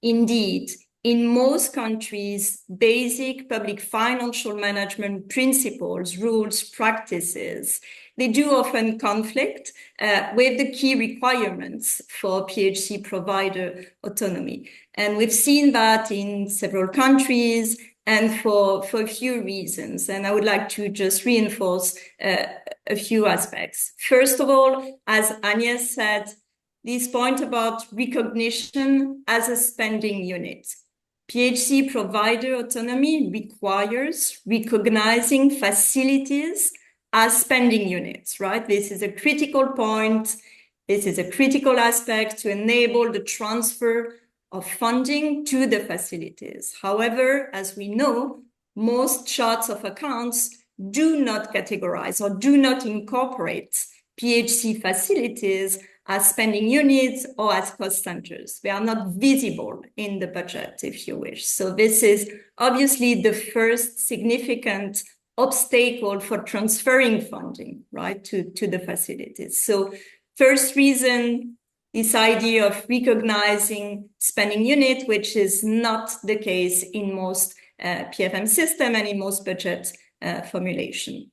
indeed, in most countries, basic public financial management principles, rules, practices, they do often conflict with the key requirements for PHC provider autonomy. And we've seen that in several countries, and for a few reasons. And I would like to just reinforce a few aspects. First of all, as Agnès said, this point about recognition as a spending unit. PHC provider autonomy requires recognizing facilities as spending units, right? This is a critical point. This is a critical aspect to enable the transfer of funding to the facilities. However, as we know, most charts of accounts do not categorize or do not incorporate PHC facilities as spending units or as cost centers. They are not visible in the budget, if you wish. So this is obviously the first significant obstacle for transferring funding, right, to the facilities. So first reason, this idea of recognizing spending unit, which is not the case in most PFM system and in most budget formulation.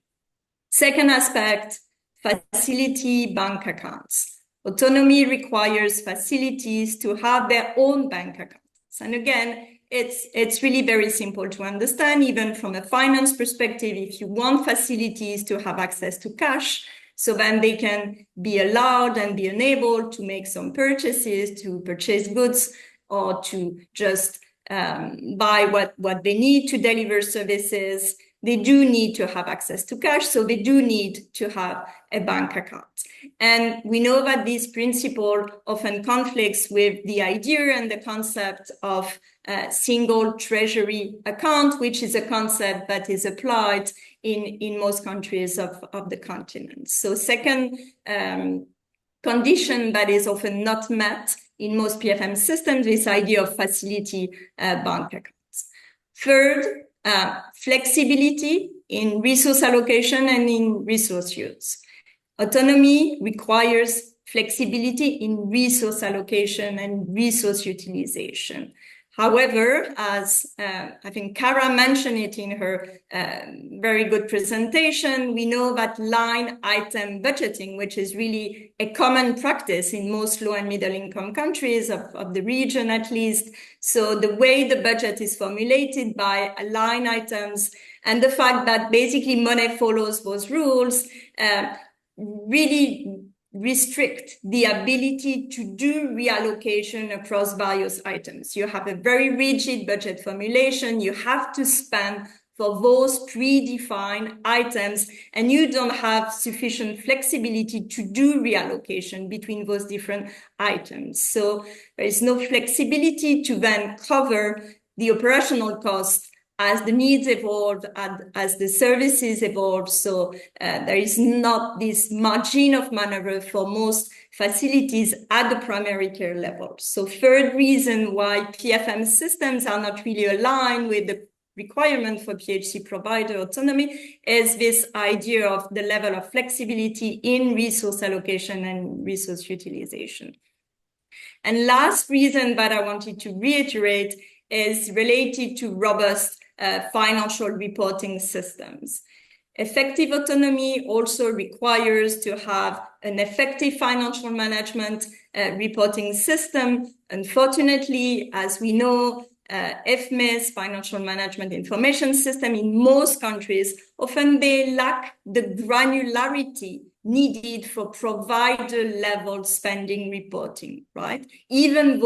Second aspect, facility bank accounts. Autonomy requires facilities to have their own bank accounts. And again, it's really very simple to understand, even from a finance perspective. If you want facilities to have access to cash, so then they can be allowed and be enabled to make some purchases, to purchase goods, or to just buy what they need to deliver services. They do need to have access to cash, so they do need to have a bank account. And we know that this principle often conflicts with the idea and the concept of a single treasury account, which is a concept that is applied in most countries of the continent. So second condition that is often not met in most PFM systems, this idea of facility bank accounts. Third, flexibility in resource allocation and in resource use. Autonomy requires flexibility in resource allocation and resource utilization. However, as I think Cara mentioned it in her very good presentation, we know that line item budgeting, which is really a common practice in most low and middle income countries of the region at least. So the way the budget is formulated by line items and the fact that basically money follows those rules really restrict the ability to do reallocation across various items. You have a very rigid budget formulation. You have to spend for those predefined items, and you don't have sufficient flexibility to do reallocation between those different items. So there is no flexibility to then cover the operational costs as the needs evolve, as the services evolve. So there is not this margin of maneuver for most facilities at the primary care level. So third reason why PFM systems are not really aligned with the requirement for PHC provider autonomy is this idea of the level of flexibility in resource allocation and resource utilization. And last reason that I wanted to reiterate is related to robust financial reporting systems. Effective autonomy also requires to have an effective financial management reporting system. Unfortunately, as we know, FMIS, Financial Management Information System, in most countries, often they lack the granularity needed for provider-level spending reporting, right? Even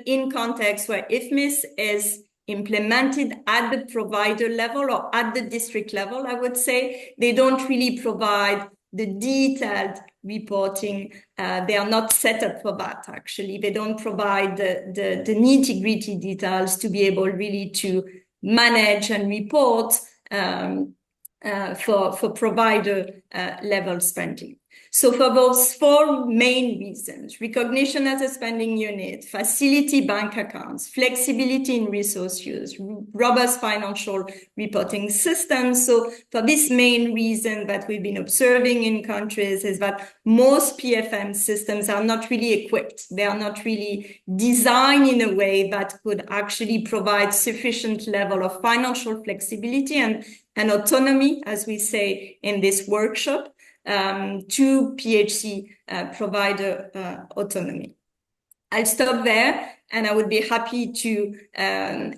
in contexts where FMIS is implemented at the provider level or at the district level, I would say, they don't really provide the detailed reporting. They are not set up for that, actually. They don't provide the nitty-gritty details to be able really to manage and report for provider level spending. So for those four main reasons, recognition as a spending unit, facility bank accounts, flexibility in resource use, robust financial reporting systems. So for this main reason that we've been observing in countries is that most PFM systems are not really equipped. They are not really designed in a way that could actually provide sufficient level of financial flexibility and autonomy, as we say in this workshop, to PHC provider autonomy. I'll stop there, and I would be happy to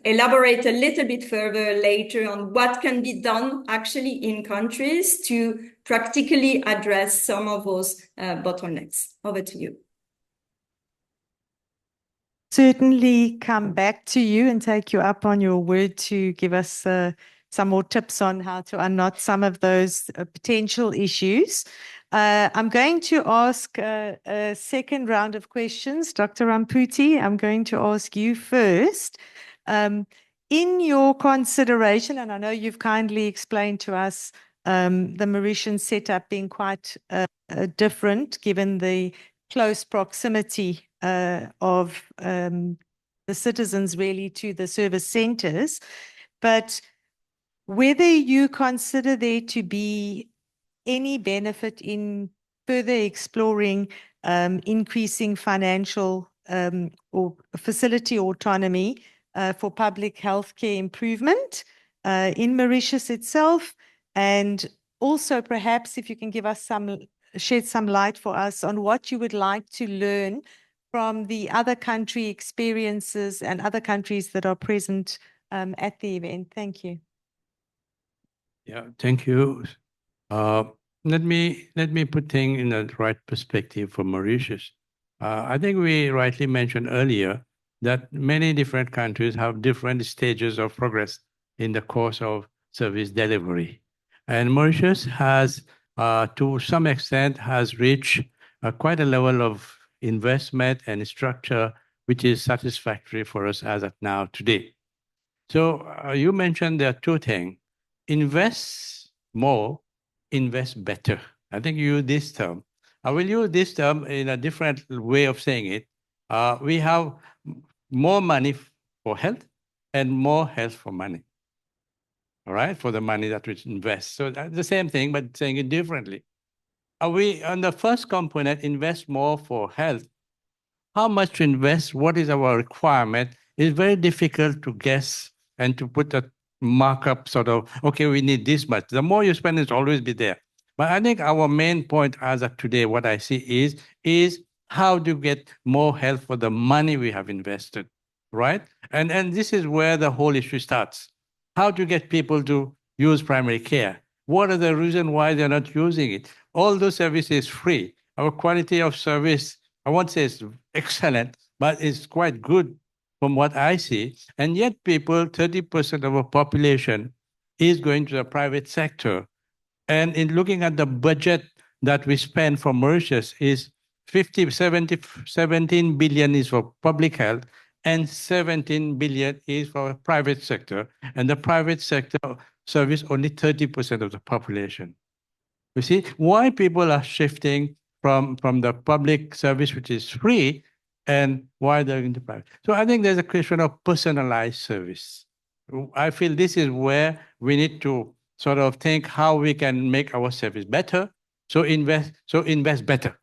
elaborate a little bit further later on what can be done actually in countries to practically address some of those bottlenecks. Over to you. Certainly come back to you and take you up on your word to give us some more tips on how to unknot some of those potential issues. I'm going to ask a second round of questions. Dr. Ramputi, I'm going to ask you first. In your consideration, and I know you've kindly explained to us the Mauritian setup being quite different given the close proximity of the citizens really to the service centers, but whether you consider there to be any benefit in further exploring increasing financial or facility autonomy for public healthcare improvement in Mauritius itself, and also perhaps if you can give us shed some light for us on what you would like to learn from the other country experiences and other countries that are present at the event. Thank you. Yeah, thank you. Let me put things in the right perspective for Mauritius. I think we rightly mentioned earlier that many different countries have different stages of progress in the course of service delivery. And Mauritius has, to some extent, has reached quite a level of investment and structure which is satisfactory for us as of now today. So you mentioned there are two things. Invest more, invest better. I think you use this term. I will use this term in a different way of saying it. We have more money for health and more health for money. All right, for the money that we invest. So that's the same thing, but saying it differently. We, on the first component, invest more for health. How much to invest, what is our requirement, is very difficult to guess and to put a markup sort of, okay, we need this much. The more you spend, it's always be there. But I think our main point as of today, what I see is how to get more health for the money we have invested, right? And this is where the whole issue starts. How to get people to use primary care? What are the reasons why they're not using it? All those services free. Our quality of service, I won't say it's excellent, but it's quite good from what I see. And yet people, 30% of our population is going to the private sector. And in looking at the budget that we spend for Mauritius is 17 billion is for public health and 17 billion is for private sector. And the private sector service only 30% of the population. You see, why people are shifting from the public service, which is free, and why they're into private. So I think there's a question of personalized service. I feel this is where we need to sort of think how we can make our service better. So invest better.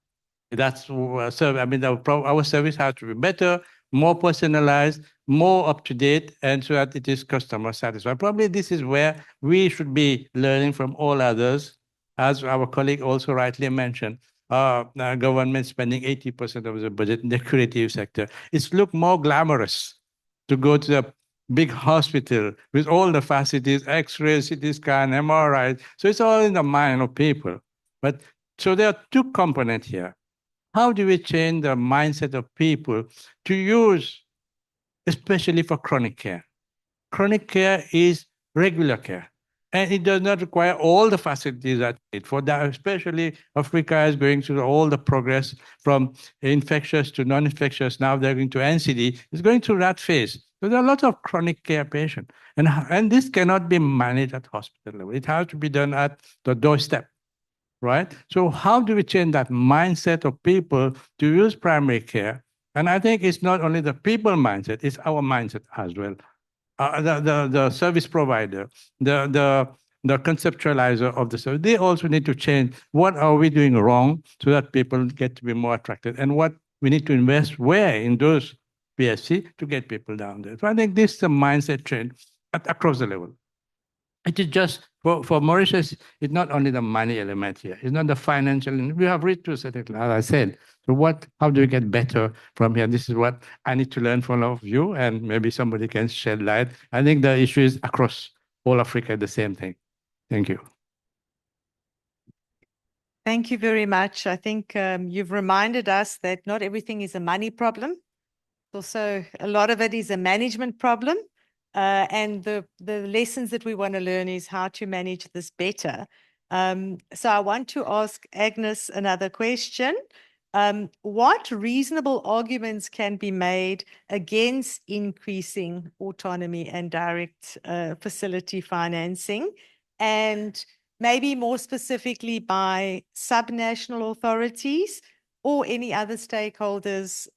That's I mean, our service has to be better, more personalized, more up to date, and so that it is customer satisfied. Probably this is where we should be learning from all others, as our colleague also rightly mentioned. Government spending 80% of the budget in the curative sector. It's look more glamorous to go to the big hospital with all the facilities, X-ray, CT scan, MRI. So it's all in the mind of people. But so there are two components here. How do we change the mindset of people to use, especially for chronic care? Chronic care is regular care. And it does not require all the facilities that it for that, especially Africa is going through all the progress from infectious to non-infectious. Now they're going to NCD. It's going through that phase. So there are a lot of chronic care patients. And this cannot be managed at hospital level. It has to be done at the doorstep, right? So how do we change that mindset of people to use primary care? And I think it's not only the people mindset, it's our mindset as well. The service provider, the conceptualizer of the service, they also need to change what are we doing wrong so that people get to be more attracted, and what we need to invest where in those PSC to get people down there. So I think this is a mindset change across the level. It is just for Mauritius, it's not only the money element here. It's not the financial. We have reached to a certain level, as I said. So how do we get better from here? This is what I need to learn from all of you, and maybe somebody can shed light. I think the issue is across all Africa, the same thing. Thank you. Thank you very much. I think you've reminded us that not everything is a money problem. Also, a lot of it is a management problem. And the lessons that we want to learn is how to manage this better. So I want to ask Agnes another question. What reasonable arguments can be made against increasing autonomy and direct facility financing? And maybe more specifically by subnational authorities or any other stakeholders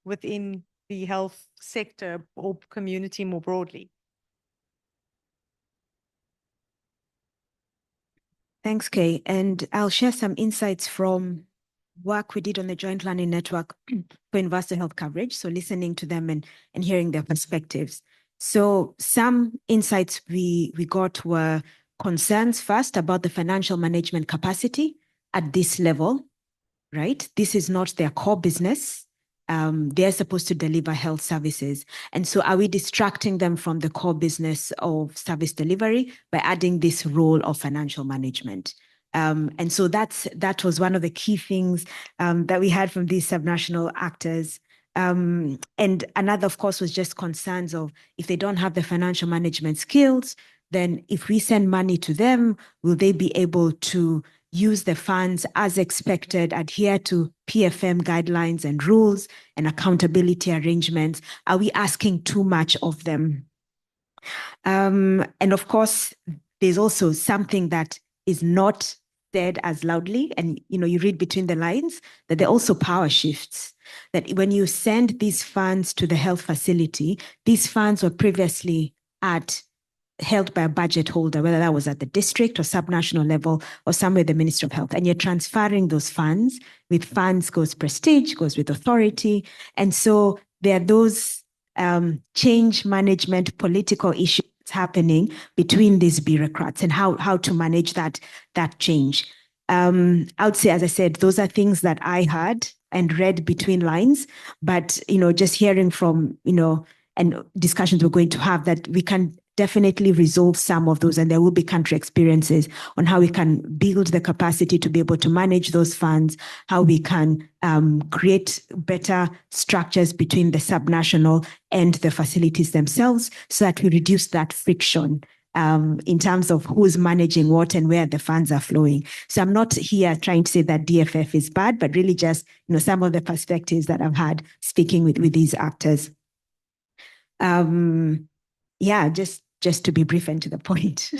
within the health sector or community more broadly? Thanks, Kay. And I'll share some insights from work we did on the Joint Learning Network for Universal Health Coverage. So listening to them and hearing their perspectives. So some insights we got were concerns first about the financial management capacity at this level, right? This is not their core business. They're supposed to deliver health services. And so are we distracting them from the core business of service delivery by adding this role of financial management? And so that was one of the key things that we had from these subnational actors. And another, of course, was just concerns of if they don't have the financial management skills, then if we send money to them, will they be able to use the funds as expected, adhere to PFM guidelines and rules and accountability arrangements? Are we asking too much of them? And of course, there's also something that is not said as loudly, and you read between the lines, that there are also power shifts. That when you send these funds to the health facility, these funds were previously held by a budget holder, whether that was at the district or subnational level or somewhere the Ministry of Health, and you're transferring those funds. With funds goes prestige, goes with authority. And so there are those change management political issues happening between these bureaucrats and how to manage that change. I would say, as I said, those are things that I heard and read between lines, but just hearing from and discussions we're going to have, that we can definitely resolve some of those, and there will be country experiences on how we can build the capacity to be able to manage those funds, how we can create better structures between the subnational and the facilities themselves so that we reduce that friction in terms of who's managing what and where the funds are flowing. So I'm not here trying to say that DFF is bad, but really just some of the perspectives that I've had speaking with these actors. Yeah, just to be brief and to the point.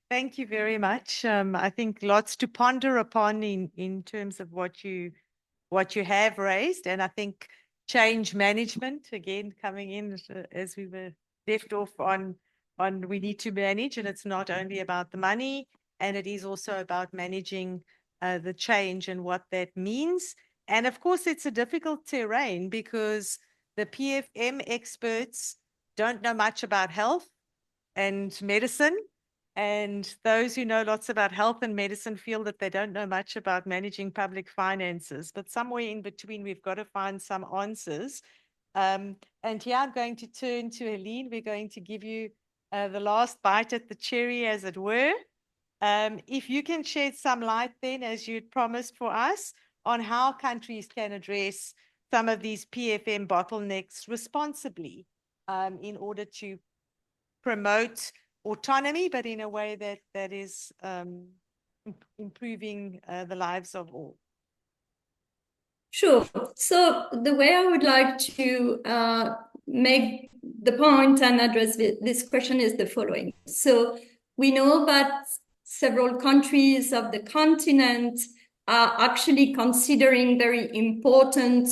Thank you very much. I think lots to ponder upon in terms of what you have raised, and I think change management again coming in as we were left off on we need to manage, and it's not only about the money, and it is also about managing the change and what that means. And of course, it's a difficult terrain because the PFM experts don't know much about health and medicine, and those who know lots about health and medicine feel that they don't know much about managing public finances. But somewhere in between, we've got to find some answers. And here I'm going to turn to Helene. We're going to give you the last bite at the cherry, as it were. If you can shed some light then, as you'd promised for us, on how countries can address some of these PFM bottlenecks responsibly in order to promote autonomy, but in a way that is improving the lives of all. Sure. So the way I would like to make the point and address this question is the following. So we know that several countries of the continent are actually considering very important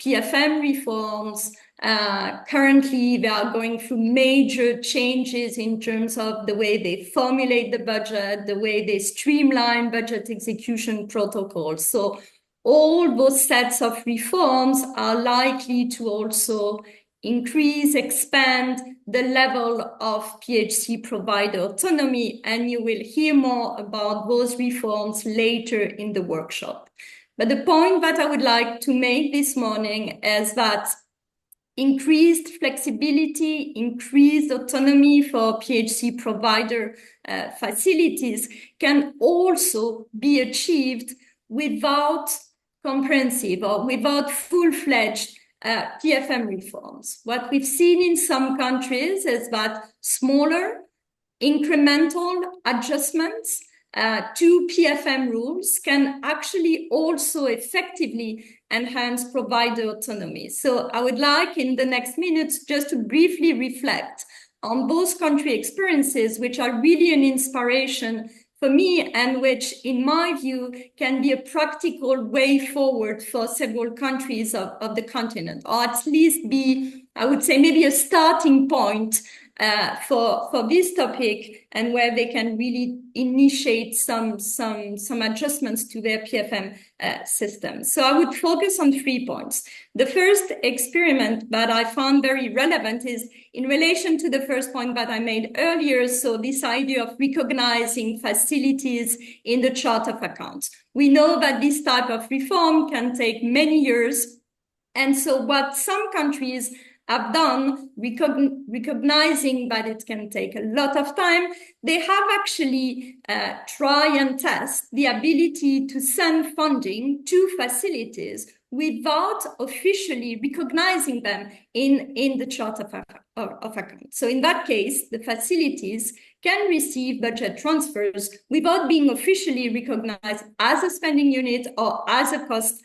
PFM reforms. Currently, they are going through major changes in terms of the way they formulate the budget, the way they streamline budget execution protocols. So all those sets of reforms are likely to also increase, expand the level of PHC provider autonomy, and you will hear more about those reforms later in the workshop. But the point that I would like to make this morning is that increased flexibility, increased autonomy for PHC provider facilities can also be achieved without comprehensive or without full-fledged PFM reforms. What we've seen in some countries is that smaller incremental adjustments to PFM rules can actually also effectively enhance provider autonomy. So I would like in the next minutes just to briefly reflect on those country experiences, which are really an inspiration for me and which, in my view, can be a practical way forward for several countries of the continent, or at least be, I would say, maybe a starting point for this topic, and where they can really initiate some adjustments to their PFM system. So I would focus on 3 points. The first experiment that I found very relevant is in relation to the first point that I made earlier, so this idea of recognizing facilities in the chart of accounts. We know that this type of reform can take many years, and so what some countries have done, recognizing that it can take a lot of time, they have actually try and test the ability to send funding to facilities without officially recognizing them in the chart of accounts. So in that case, the facilities can receive budget transfers without being officially recognized as a spending unit or as a cost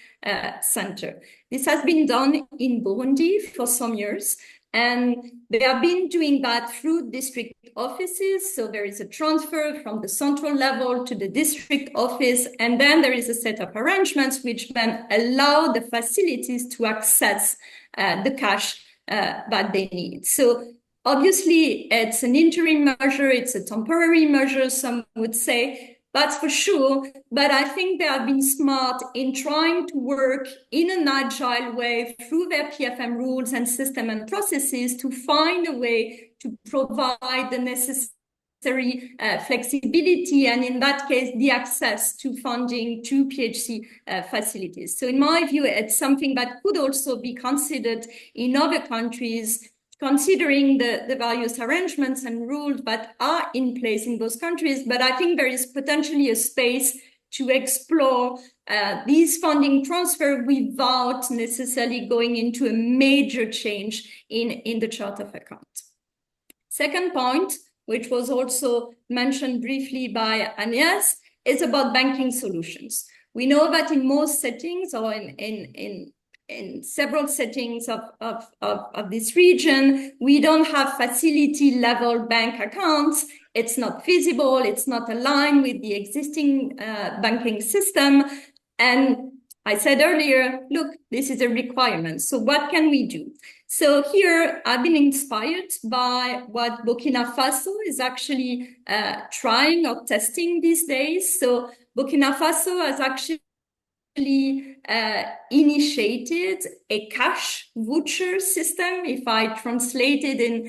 center. This has been done in Burundi for some years, and they have been doing that through district offices. So there is a transfer from the central level to the district office, and then there is a set of arrangements which then allow the facilities to access the cash that they need. So obviously, it's an interim measure, it's a temporary measure, some would say, that's for sure, but I think they have been smart in trying to work in an agile way through their PFM rules and system and processes to find a way to provide the necessary flexibility, and in that case, the access to funding to PHC facilities. So in my view, it's something that could also be considered in other countries, considering the various arrangements and rules that are in place in those countries. But I think there is potentially a space to explore these funding transfer without necessarily going into a major change in the chart of accounts. Second point, which was also mentioned briefly by Agnès, is about banking solutions. We know that in most settings, or in several settings of this region, we don't have facility level bank accounts. It's not feasible, it's not aligned with the existing banking system. And I said earlier, look, this is a requirement. So what can we do? So here I've been inspired by what Burkina Faso is actually trying or testing these days. So Burkina Faso has actually initiated a cash voucher system, if I translate it in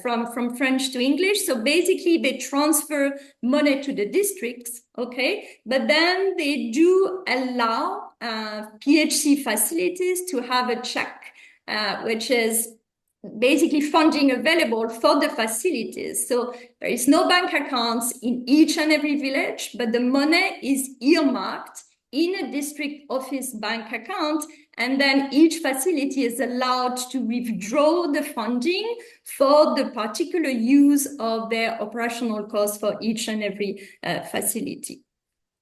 from French to English. So basically they transfer money to the districts, okay? But then they do allow PHC facilities to have a check, which is basically funding available for the facilities. So there is no bank accounts in each and every village, but the money is earmarked in a district office bank account, and then each facility is allowed to withdraw the funding for the particular use of their operational costs for each and every facility.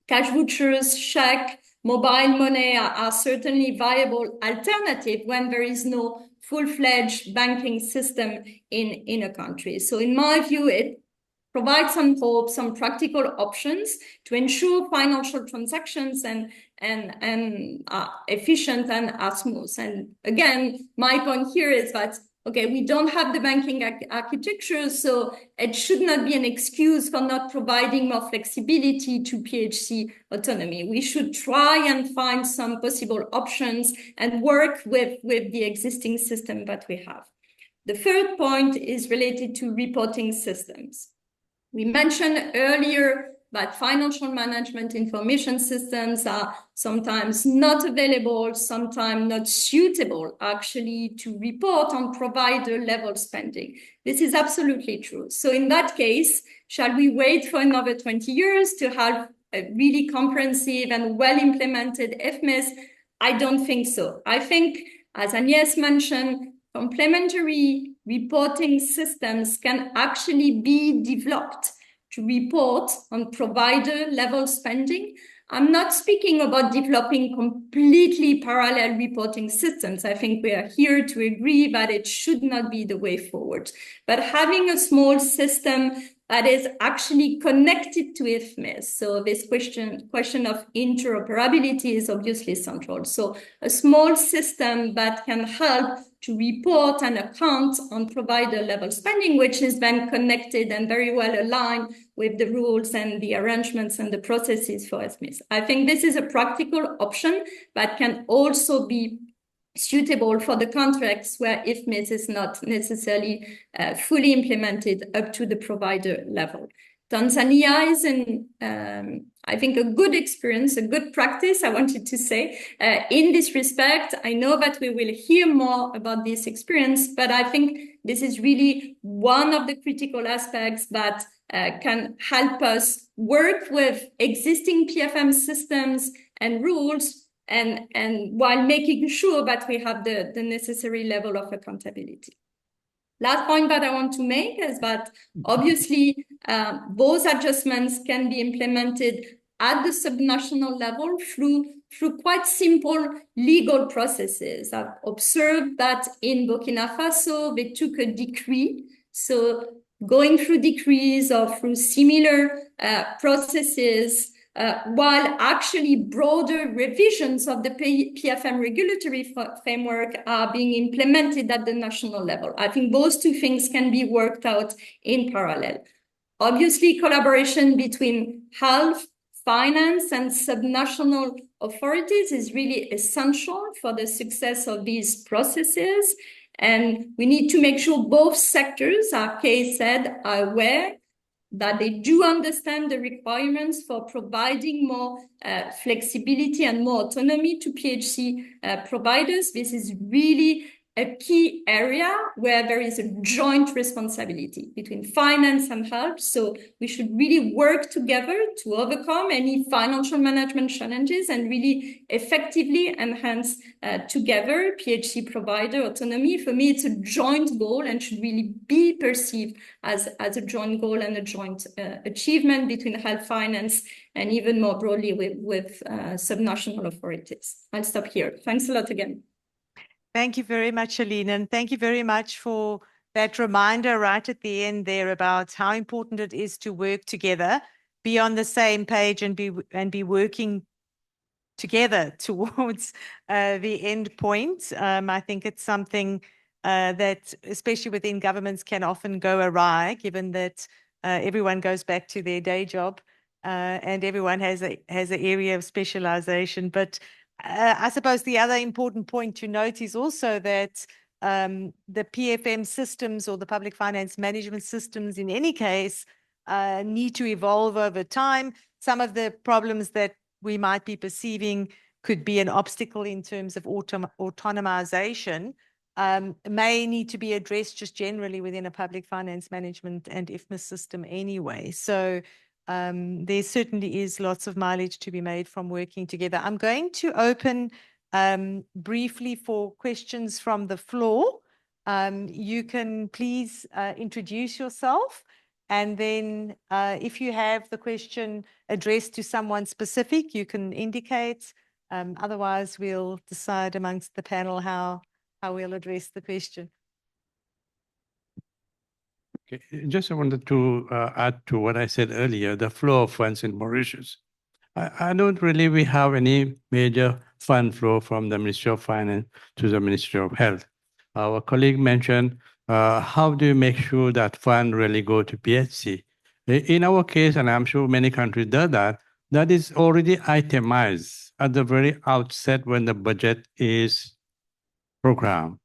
Cash vouchers, check, mobile money are certainly viable alternative when there is no full-fledged banking system in a country. So in my view, it provides some hope, some practical options to ensure financial transactions and efficient and are smooth. And again, my point here is that, okay, we don't have the banking architecture, so it should not be an excuse for not providing more flexibility to PHC autonomy. We should try and find some possible options and work with the existing system that we have. The third point is related to reporting systems. We mentioned earlier that financial management information systems are sometimes not available, sometimes not suitable actually to report on provider level spending. This is absolutely true. So in that case, shall we wait for another 20 years to have a really comprehensive and well-implemented FMIS? I don't think so. I think, as Agnès mentioned, complementary reporting systems can actually be developed to report on provider level spending. I'm not speaking about developing completely parallel reporting systems. I think we are here to agree that it should not be the way forward. But having a small system that is actually connected to IFMIS. So this question of interoperability is obviously central. So a small system that can help to report and account on provider level spending, which is then connected and very well aligned with the rules and the arrangements and the processes for IFMIS. I think this is a practical option that can also be suitable for the contracts where IFMIS is not necessarily fully implemented up to the provider level. Tanzania is, I think, a good experience, a good practice, I wanted to say. In this respect, I know that we will hear more about this experience, but I think this is really one of the critical aspects that can help us work with existing PFM systems and rules and while making sure that we have the necessary level of accountability. Last point that I want to make is that obviously those adjustments can be implemented at the subnational level through quite simple legal processes. I've observed that in Burkina Faso, they took a decree. So going through decrees or through similar processes, while actually broader revisions of the PFM regulatory framework are being implemented at the national level. I think those two things can be worked out in parallel. Obviously, collaboration between health, finance, and subnational authorities is really essential for the success of these processes. And we need to make sure both sectors, as Kay said, are aware that they do understand the requirements for providing more flexibility and more autonomy to PHC providers. This is really a key area where there is a joint responsibility between finance and health. So we should really work together to overcome any financial management challenges and really effectively enhance together PHC provider autonomy. For me, it's a joint goal and should really be perceived as a joint goal and a joint achievement between health, finance, and even more broadly with subnational authorities. I'll stop here. Thanks a lot again. Thank you very much, Aline, and thank you very much for that reminder right at the end there about how important it is to work together, be on the same page, and be working together towards the end point. I think it's something that, especially within governments, can often go awry, given that everyone goes back to their day job and everyone has an area of specialization. But I suppose the other important point to note is also that the PFM systems or the public finance management systems in any case need to evolve over time. Some of the problems that we might be perceiving could be an obstacle in terms of autonomization may need to be addressed just generally within a public finance management and IFMIS system anyway. So there certainly is lots of mileage to be made from working together. I'm going to open briefly for questions from the floor. You can please introduce yourself, and then if you have the question addressed to someone specific, you can indicate. Otherwise, we'll decide amongst the panel how we'll address the question. Okay. Just I wanted to add to what I said earlier, the flow of funds in Mauritius. I don't really we have any major fund flow from the Ministry of Finance to the Ministry of Health. Our colleague mentioned, how do you make sure that fund really go to PHC? In our case, and I'm sure many countries do that, that is already itemized at the very outset when the budget is programmed.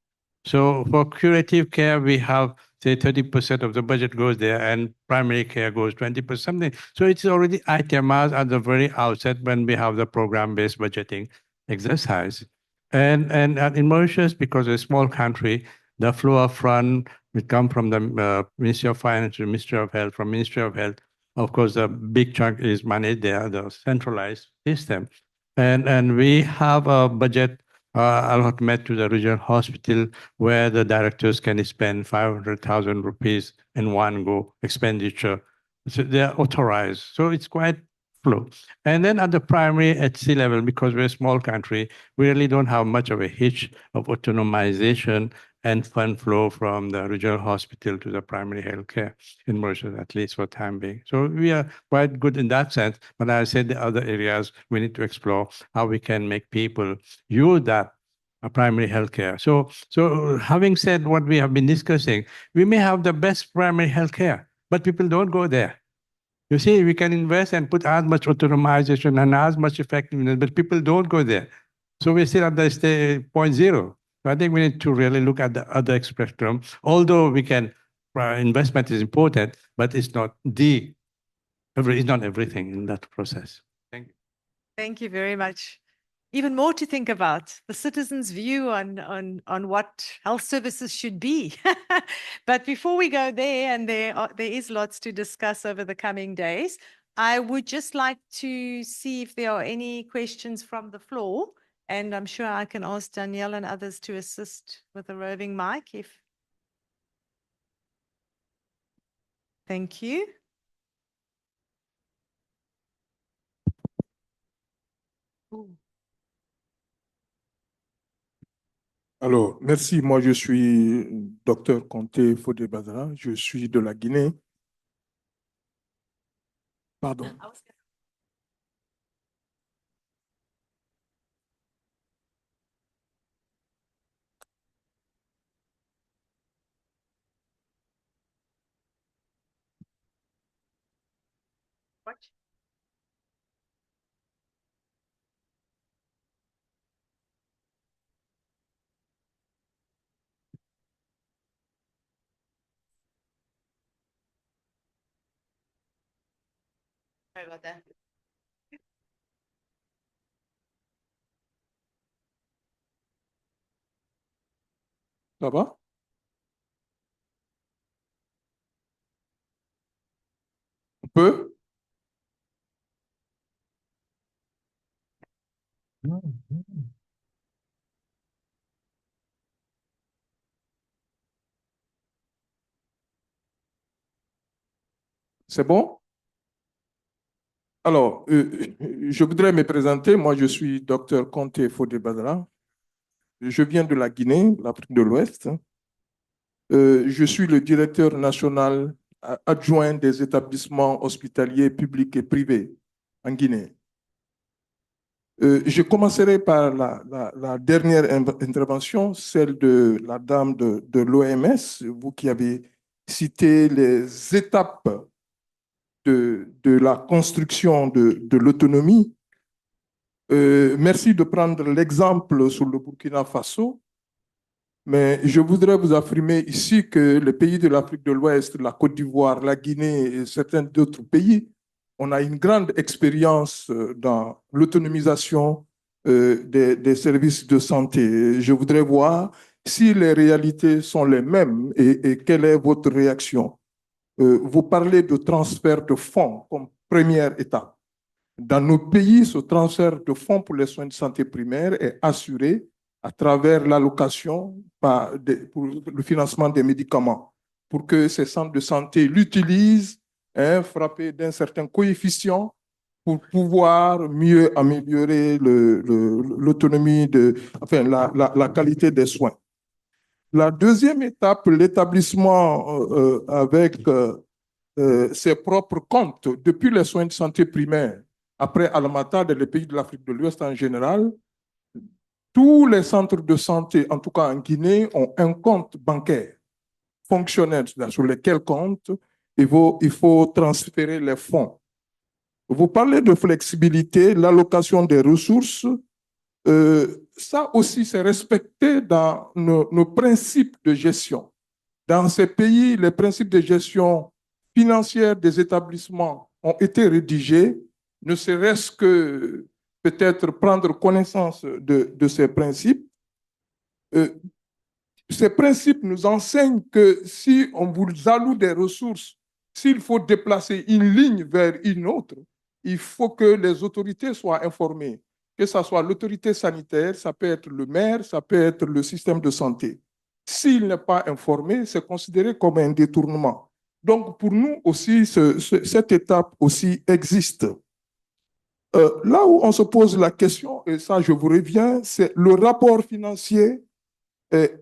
So for curative care, we have, say, 30% of the budget goes there and primary care goes 20%, something. So it's already itemized at the very outset when we have the program-based budgeting exercise. And in Mauritius, because it's a small country, the flow of fund will come from the Ministry of Finance to the Ministry of Health, from Ministry of Health. Of course, the big chunk is managed there, the centralized system. And we have a budget allotment to the regional hospital where the directors can spend 500,000 rupees in one go expenditure. So they're authorized. So it's quite flow. And then at the primary at sea level, because we're a small country, we really don't have much of a hitch of autonomization and fund flow from the regional hospital to the primary healthcare in Mauritius, at least for time being. So we are quite good in that sense. But I said the other areas we need to explore how we can make people use that primary healthcare. So having said what we have been discussing, we may have the best primary healthcare, but people don't go there. You see, we can invest and put as much autonomization and as much effectiveness, but people don't go there. So we're still at the point zero. So I think we need to really look at the other spectrum, although we can, investment is important, but it's not it's not everything in that process. Thank you. Thank you very much. Even more to think about, the citizens' view on what health services should be. But before we go there, and there is lots to discuss over the coming days, I would just like to see if there are any questions from the floor. And I'm sure I can ask Danielle and others to assist with a roving mic. Thank you. Ooh. Alors, merci. Moi, je suis Dr Conté Fodé-Badra. Je suis de la Guinée. Pardon. Sorry about that. Ça va? On peut? C'est bon? Alors, je voudrais me présenter. Moi, je suis Dr Conté Fodé-Badra. Je viens de la Guinée, l'Afrique de l'Ouest. Je suis le directeur national adjoint des établissements hospitaliers publics et privés en Guinée. Je commencerai par la dernière intervention, celle de la dame de l'OMS, vous qui avez cité les étapes de la construction de l'autonomie. Merci de prendre l'exemple sur le Burkina Faso, mais je voudrais vous affirmer ici que les pays de l'Afrique de l'Ouest, la Côte d'Ivoire, la Guinée et certains d'autres pays, on a une grande expérience dans l'autonomisation des services de santé. Je voudrais voir si les réalités sont les mêmes et quelle est votre réaction. Vous parlez de transfert de fonds comme première étape. Dans nos pays, ce transfert de fonds pour les soins de santé primaire est assuré à travers l'allocation pour le financement des médicaments, pour que ces centres de santé l'utilisent, frappés d'un certain coefficient pour pouvoir mieux améliorer l'autonomie, enfin, la qualité des soins. La deuxième étape, l'établissement avec ses propres comptes depuis les soins de santé primaires. Après Alamata, dans les pays de l'Afrique de l'Ouest en général, tous les centres de santé, en tout cas en Guinée, ont un compte bancaire fonctionnel sur lequel compte il faut transférer les fonds. Vous parlez de flexibilité, l'allocation des ressources. Ça aussi, c'est respecté dans nos principes de gestion. Dans ces pays, les principes de gestion financière des établissements ont été rédigés, ne serait-ce que peut-être prendre connaissance de ces principes. Ces principes nous enseignent que si on vous alloue des ressources, s'il faut déplacer une ligne vers une autre, il faut que les autorités soient informées, que ce soit l'autorité sanitaire, ça peut être le maire, ça peut être le système de santé. S'il n'est pas informé, c'est considéré comme un détournement. Donc, pour nous aussi, cette étape aussi existe. Là où on se pose la question, et ça je vous reviens, c'est le rapport financier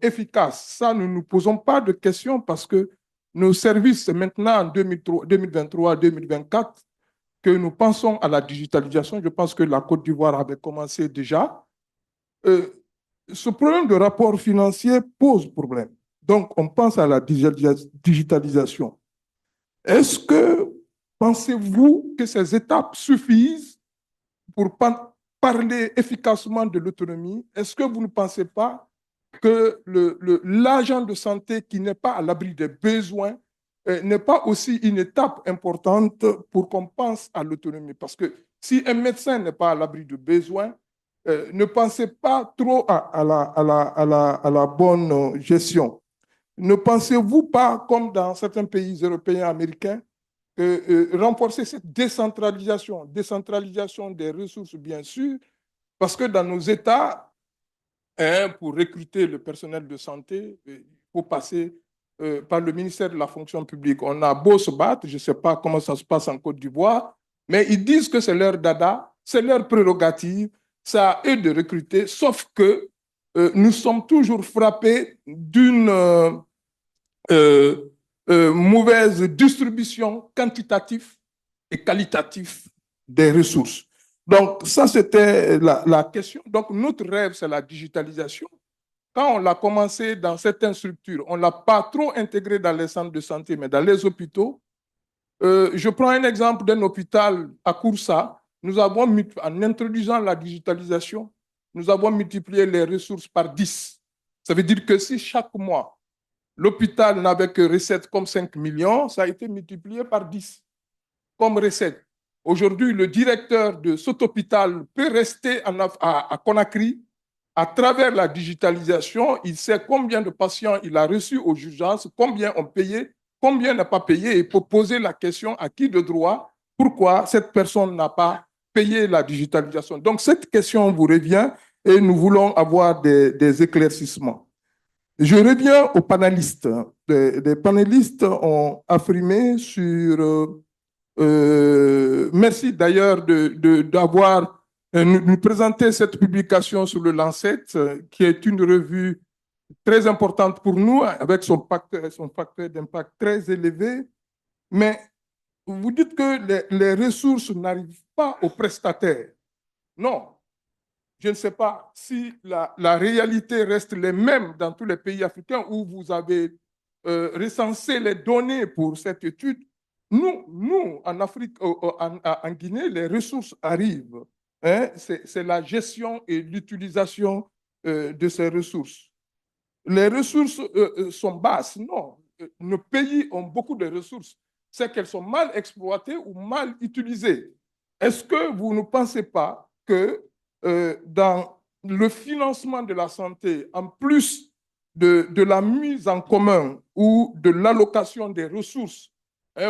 efficace. Ça, nous ne nous posons pas de questions parce que nos services, c'est maintenant en 2023-2024 que nous pensons à la digitalisation. Je pense que la Côte d'Ivoire avait commencé déjà. Ce problème de rapport financier pose problème. Donc, on pense à la digitalisation. Est-ce que pensez-vous que ces étapes suffisent pour parler efficacement de l'autonomie? Est-ce que vous ne pensez pas que l'agent de santé qui n'est pas à l'abri des besoins n'est pas aussi une étape importante pour qu'on pense à l'autonomie? Parce que si un médecin n'est pas à l'abri de besoins, ne pensez pas trop à la bonne gestion. Ne pensez-vous pas, comme dans certains pays européens, américains, renforcer cette décentralisation des ressources, bien sûr, parce que dans nos États, pour recruter le personnel de santé, il faut passer par le ministère de la fonction publique. On a beau se battre, je ne sais pas comment ça se passe en Côte d'Ivoire, mais ils disent que c'est leur dada, c'est leur prérogative, c'est à eux de recruter, sauf que nous sommes toujours frappés d'une mauvaise distribution quantitative et qualitative des ressources. Donc, ça, c'était la question. Donc, notre rêve, c'est la digitalisation. Quand on l'a commencé dans certaines structures, on ne l'a pas trop intégré dans les centres de santé, mais dans les hôpitaux. Je prends un exemple d'un hôpital à Koursa. Nous avons, en introduisant la digitalisation, nous avons multiplié les ressources par 10. Ça veut dire que si chaque mois, l'hôpital n'avait que recette comme 5 millions, ça a été multiplié par 10 comme recette. Aujourd'hui, le directeur de cet hôpital peut rester à Conakry. À travers la digitalisation, il sait combien de patients il a reçus aux urgences, combien ont payé, combien n'a pas payé, et il peut poser la question à qui de droit, pourquoi cette personne n'a pas payé la digitalisation. Donc, cette question vous revient et nous voulons avoir des éclaircissements. Je reviens aux panélistes. Les panélistes ont affirmé sur... merci d'ailleurs d'avoir nous présenter cette publication sur le Lancet, qui est une revue très importante pour nous, avec son facteur d'impact très élevé. Mais vous dites que les ressources n'arrivent pas aux prestataires. Non. Je ne sais pas si la réalité reste les mêmes dans tous les pays africains où vous avez recensé les données pour cette étude. Nous en Afrique, en Guinée, les ressources arrivent. Hein? C'est la gestion et l'utilisation de ces ressources. Les ressources sont basses. Non. Nos pays ont beaucoup de ressources. C'est qu'elles sont mal exploitées ou mal utilisées. Est-ce que vous ne pensez pas que dans le financement de la santé, en plus de la mise en commun ou de l'allocation des ressources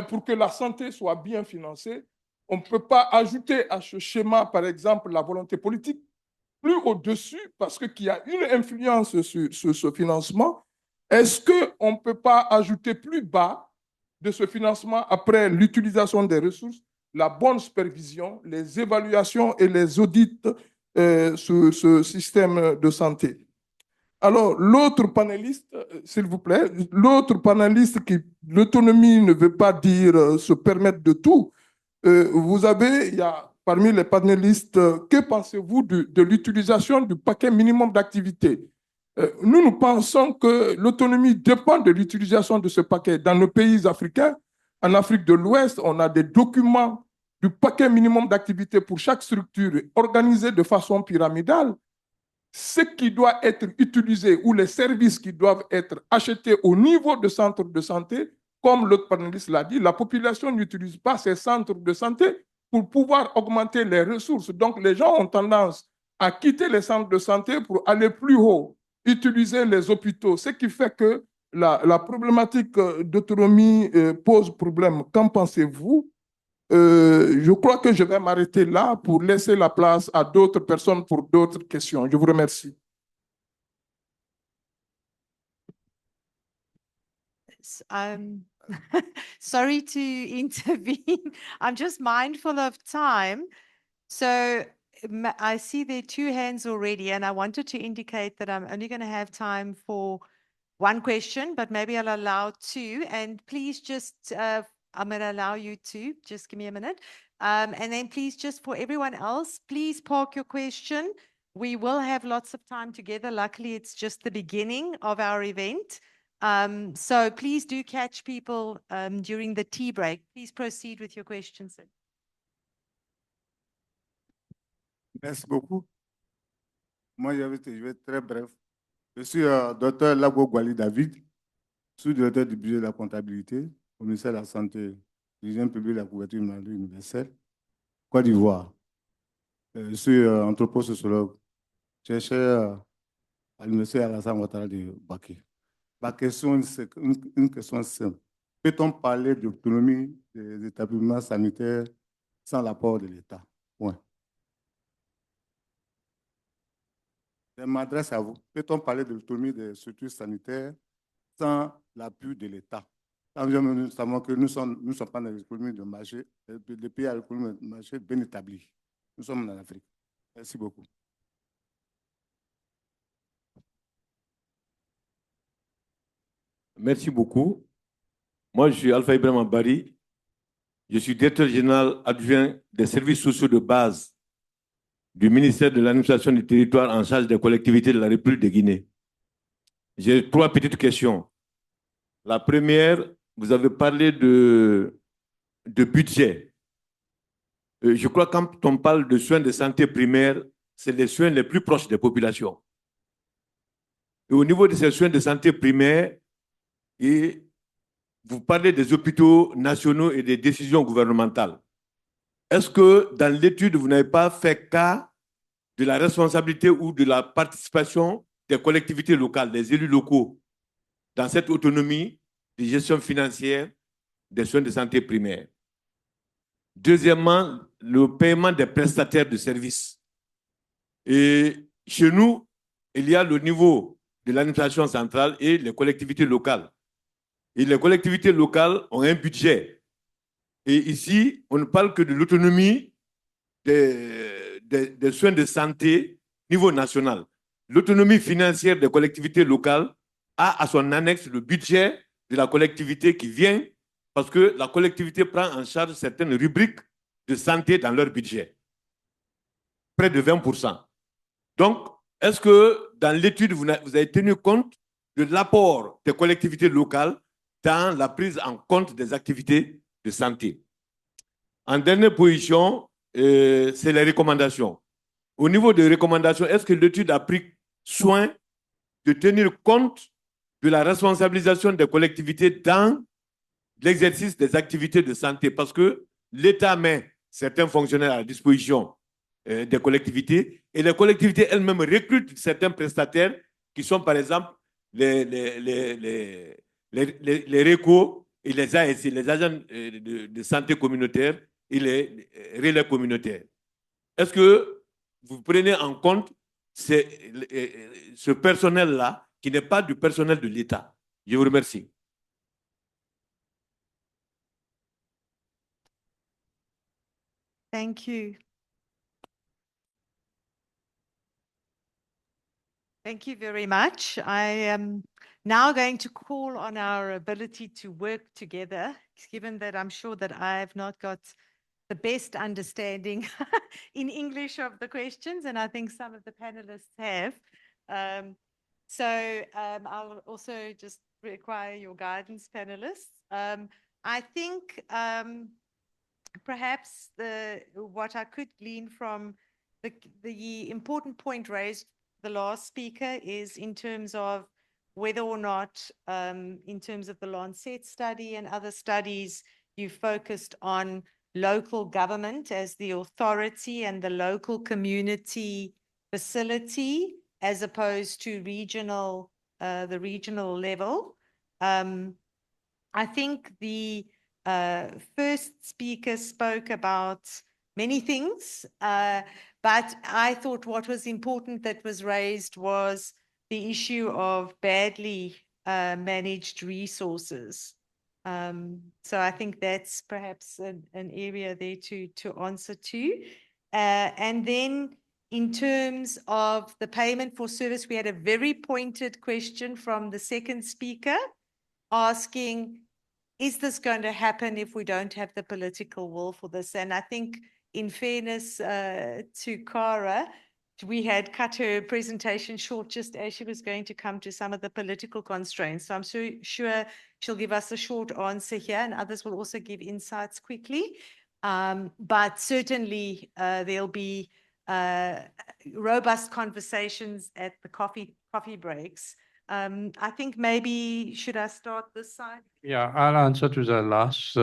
pour que la santé soit bien financée, on ne peut pas ajouter à ce schéma, par exemple, la volonté politique, plus au-dessus, parce qu'il y a une influence sur ce financement. Est-ce qu'on ne peut pas ajouter plus bas de ce financement après l'utilisation des ressources, la bonne supervision, les évaluations et les audits sur ce système de santé? Alors, l'autre panéliste, s'il vous plaît, l'autre panéliste qui, l'autonomie ne veut pas dire se permettre de tout. Vous avez, il y a parmi les panélistes, que pensez-vous de l'utilisation du paquet minimum d'activité? Nous pensons que l'autonomie dépend de l'utilisation de ce paquet. Dans nos pays africains, en Afrique de l'Ouest, on a des documents du paquet minimum d'activité pour chaque structure organisée de façon pyramidale. Ce qui doit être utilisé ou les services qui doivent être achetés au niveau de centres de santé, comme l'autre panéliste l'a dit, la population n'utilise pas ces centres de santé pour pouvoir augmenter les ressources. Donc, les gens ont tendance à quitter les centres de santé pour aller plus haut, utiliser les hôpitaux, ce qui fait que la problématique d'autonomie pose problème. Qu'en pensez-vous? Je crois que je vais m'arrêter là pour laisser la place à d'autres personnes pour d'autres questions. Je vous remercie. Sorry to intervene. I'm just mindful of time. So I see there are 2 hands already, and I wanted to indicate that I'm only going to have time for 1 question, but maybe I'll allow 2. And please just, I'm going to allow you 2. Just give me a minute. And then please, just for everyone else, please park your question. We will have lots of time together. Luckily, it's just the beginning of our event. So please do catch people during the tea break. Please proceed with your questions. Merci beaucoup. Moi, je vais être très bref. Je suis Dr Labo Gwali David, sous-directeur du budget de la comptabilité au ministère de la Santé, l'hygiène publique et la couverture maladie universelle, Côte d'Ivoire. Je suis anthroposociologue, chercheur à l'université Alassane Ouattara de Baké. Ma question, c'est une question simple. Peut-on parler d'autonomie des établissements sanitaires sans l'apport de l'État? Point. Je m'adresse à vous. Peut-on parler de l'autonomie des structures sanitaires sans l'appui de l'État? Nous savons que nous ne sommes pas dans l'économie de marché, les pays à l'économie de marché bien établis. Nous sommes en Afrique. Merci beaucoup. Merci beaucoup. Moi, je suis Alpha Ibrahim Bari. Je suis directeur général adjoint des services sociaux de base du ministère de l'administration du territoire en charge des collectivités de la République de Guinée. J'ai 3 petites questions. La première, vous avez parlé de budget. Je crois que quand on parle de soins de santé primaire, c'est les soins les plus proches des populations. Et au niveau de ces soins de santé primaire, et vous parlez des hôpitaux nationaux et des décisions gouvernementales. Est-ce que dans l'étude, vous n'avez pas fait cas de la responsabilité ou de la participation des collectivités locales, des élus locaux, dans cette autonomie de gestion financière des soins de santé primaires? Deuxièmement, le paiement des prestataires de services. Et chez nous, il y a le niveau de l'administration centrale et les collectivités locales. Et les collectivités locales ont un budget. Et ici, on ne parle que de l'autonomie des soins de santé au niveau national. L'autonomie financière des collectivités locales a à son annexe le budget de la collectivité qui vient parce que la collectivité prend en charge certaines rubriques de santé dans leur budget. Près de 20%. Donc, est-ce que dans l'étude, vous avez tenu compte de l'apport des collectivités locales dans la prise en compte des activités de santé? En dernière position, c'est les recommandations. Au niveau des recommandations, est-ce que l'étude a pris soin de tenir compte de la responsabilisation des collectivités dans l'exercice des activités de santé? Parce que l'État met certains fonctionnaires à la disposition des collectivités et les collectivités elles-mêmes recrutent certains prestataires qui sont par exemple les RECO et les ASC, les agents de santé communautaire et les relais communautaires. Est-ce que vous prenez en compte ce personnel-là qui n'est pas du personnel de l'État? Je vous remercie. Thank you. Thank you very much. I am now going to call on our ability to work together, given that I'm sure that I've not got the best understanding in English of the questions, and I think some of the panelists have. I'll also just require your guidance, panelists. I think perhaps what I could glean from the important point raised the last speaker is in terms of whether or not, in terms of the Lancet study and other studies, you focused on local government as the authority and the local community facility as opposed to regional, the regional level. I think the first speaker spoke about many things, but I thought what was important that was raised was the issue of badly managed resources. So I think that's perhaps an area there to answer to. And then in terms of the payment for service, we had a very pointed question from the second speaker asking, is this going to happen if we don't have the political will for this? And I think in fairness to Cara, we had cut her presentation short just as she was going to come to some of the political constraints. So I'm sure she'll give us a short answer here, and others will also give insights quickly. But certainly there'll be robust conversations at the coffee breaks. I think maybe, should I start this side? Yeah, I'll answer to the last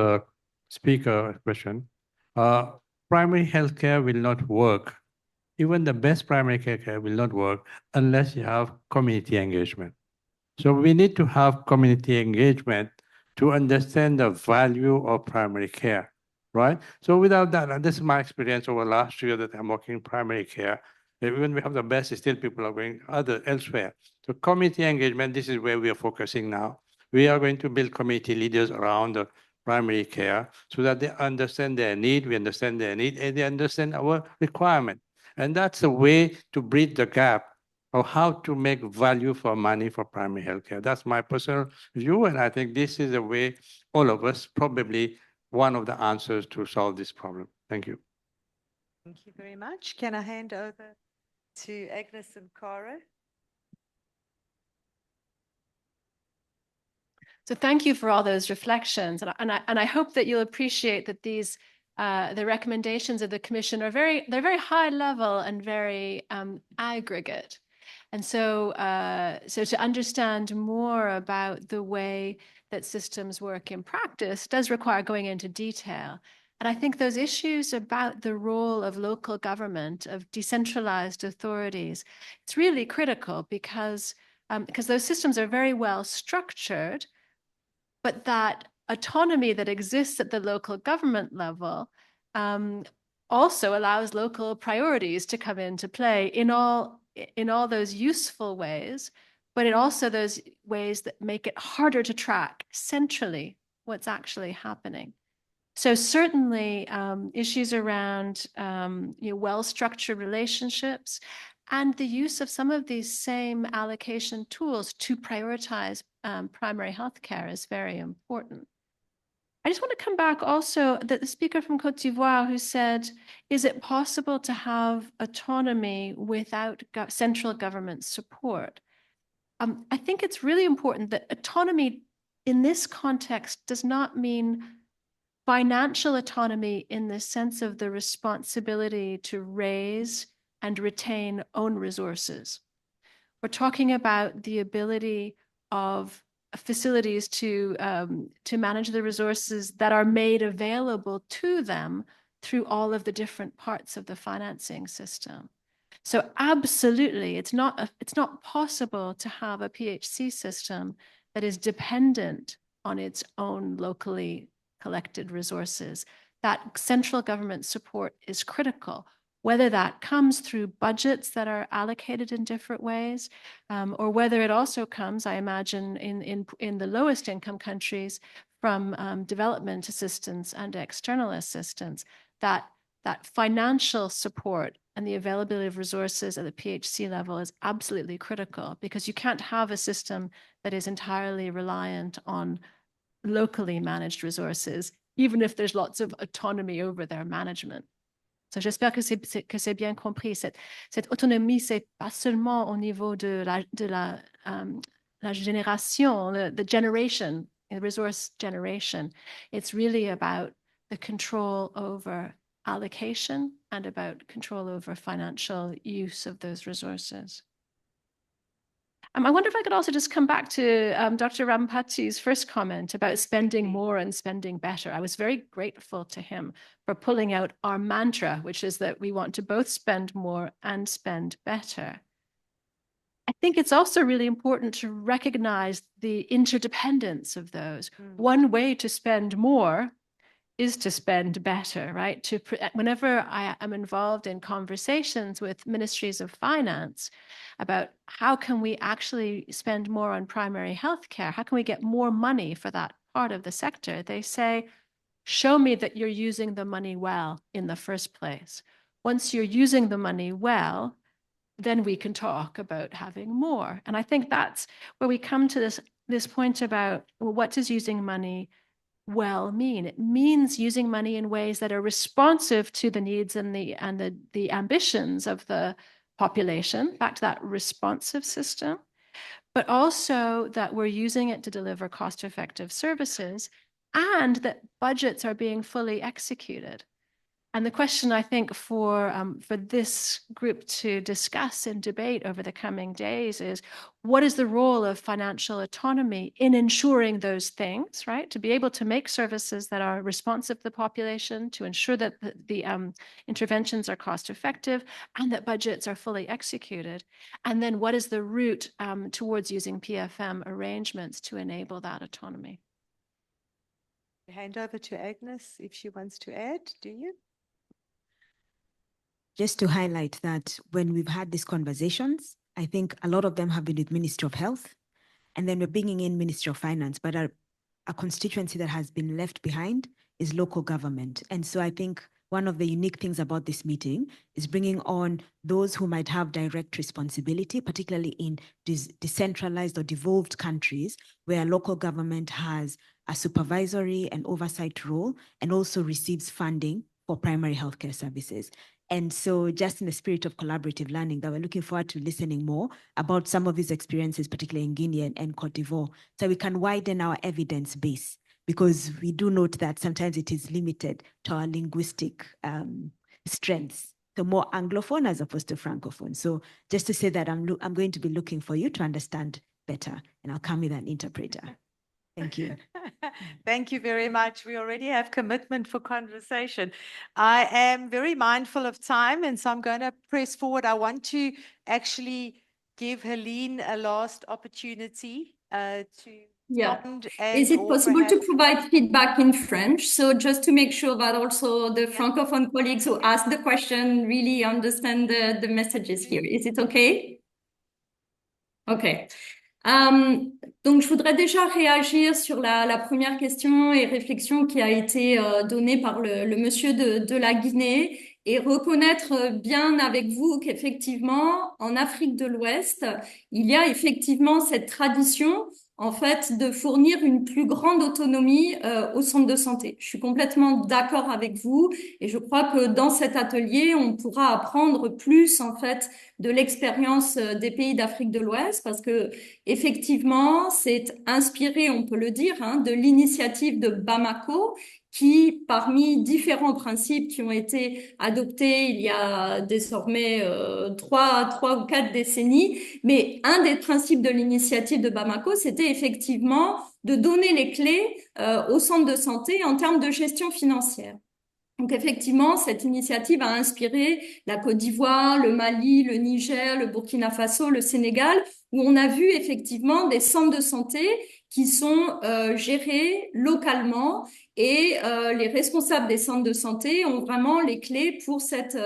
speaker question. Primary healthcare will not work. Even the best primary care will not work unless you have community engagement. So we need to have community engagement to understand the value of primary care, right? So without that, and this is my experience over last year that I'm working in primary care, even we have the best, still people are going elsewhere. So community engagement, this is where we are focusing now. We are going to build community leaders around the primary care so that they understand their need, we understand their need, and they understand our requirement. And that's a way to bridge the gap of how to make value for money for primary healthcare. That's my personal view, and I think this is a way all of us, probably one of the answers to solve this problem. Thank you. Thank you very much. Can I hand over to Agnes and Cara? So thank you for all those reflections, and I hope that you'll appreciate that these the recommendations of the Commission are very high level and very aggregate, and so to understand more about the way that systems work in practice does require going into detail. And I think those issues about the role of local government, of decentralized authorities, it's really critical because those systems are very well structured. But that autonomy that exists at the local government level also allows local priorities to come into play in all those useful ways, but in also those ways that make it harder to track centrally what's actually happening. So certainly issues around well-structured relationships and the use of some of these same allocation tools to prioritize primary health care is very important. I just want to come back also that the speaker from Côte d'Ivoire who said, is it possible to have autonomy without central government support? I think it's really important that autonomy in this context does not mean financial autonomy in the sense of the responsibility to raise and retain own resources. We're talking about the ability of facilities to manage the resources that are made available to them through all of the different parts of the financing system. So absolutely, it's not possible to have a PHC system that is dependent on its own locally collected resources. that central government support is critical, whether that comes through budgets that are allocated in different ways, or whether it also comes, I imagine, in the lowest income countries from development assistance and external assistance, that financial support and the availability of resources at the PHC level is absolutely critical, because you can't have a system that is entirely reliant on locally managed resources, even if there's lots of autonomy over their management. So j'espère que c'est bien compris. Cette autonomie, c'est pas seulement au niveau de la génération, the generation, the resource generation. It's really about the control over allocation and about control over financial use of those resources. I wonder if I could also just come back to Dr. Rampati's first comment about spending more and spending better. I was very grateful to him for pulling out our mantra, which is that we want to both spend more and spend better. I think it's also really important to recognize the interdependence of those. One way to spend more is to spend better, right? Whenever I am involved in conversations with ministries of finance about how can we actually spend more on primary health care, how can we get more money for that part of the sector, they say, show me that you're using the money well in the first place. Once you're using the money well, then we can talk about having more. And I think that's where we come to this point about, well, what does using money well mean? It means using money in ways that are responsive to the needs and the ambitions of the population, back to that responsive system, but also that we're using it to deliver cost-effective services and that budgets are being fully executed. And the question, I think, for this group to discuss and debate over the coming days is, what is the role of financial autonomy in ensuring those things, right? To be able to make services that are responsive to the population, to ensure that the interventions are cost effective and that budgets are fully executed. And then what is the route towards using PFM arrangements to enable that autonomy? Hand over to Agnes if she wants to add, do you? Just to highlight that when we've had these conversations, I think a lot of them have been with Ministry of Health, and then we're bringing in Ministry of Finance, but a constituency that has been left behind is local government. And so I think one of the unique things about this meeting is bringing on those who might have direct responsibility, particularly in decentralized or devolved countries where local government has a supervisory and oversight role and also receives funding for primary healthcare services. And so just in the spirit of collaborative learning, that we're looking forward to listening more about some of these experiences, particularly in Guinea and Cote d'Ivoire, so we can widen our evidence base, because we do note that sometimes it is limited to our linguistic strengths. So more Anglophone as opposed to Francophone. So just to say that I'm going to be looking for you to understand better, and I'll come with an interpreter. Thank you. Thank you very much. We already have commitment for conversation. I am very mindful of time, and so I'm going to press forward. I want to actually give Helene a last opportunity to respond. Is it possible to provide feedback in French? So just to make sure that also the Francophone colleagues who ask the question really understand the messages here. Is it okay? Okay. Donc, je voudrais déjà réagir sur la première question et réflexion qui a été donnée par le monsieur de la Guinée et reconnaître bien avec vous qu'effectivement, en Afrique de l'Ouest, il y a effectivement cette tradition en fait, de fournir une plus grande autonomie aux centres de santé. Je suis complètement d'accord avec vous et je crois que dans cet atelier, on pourra apprendre plus en fait de l'expérience des pays d'Afrique de l'Ouest parce que effectivement, c'est inspiré, on peut le dire, de l'initiative de Bamako qui, parmi différents principes qui ont été adoptés il y a désormais 3 ou 4 décennies, mais un des principes de l'initiative de Bamako, c'était effectivement de donner les clés aux centres de santé en termes de gestion financière. Donc effectivement, cette initiative a inspiré la Côte d'Ivoire, le Mali, le Niger, le Burkina Faso, le Sénégal, où on a vu effectivement des centres de santé qui sont gérés localement et les responsables des centres de santé ont vraiment les clés pour cette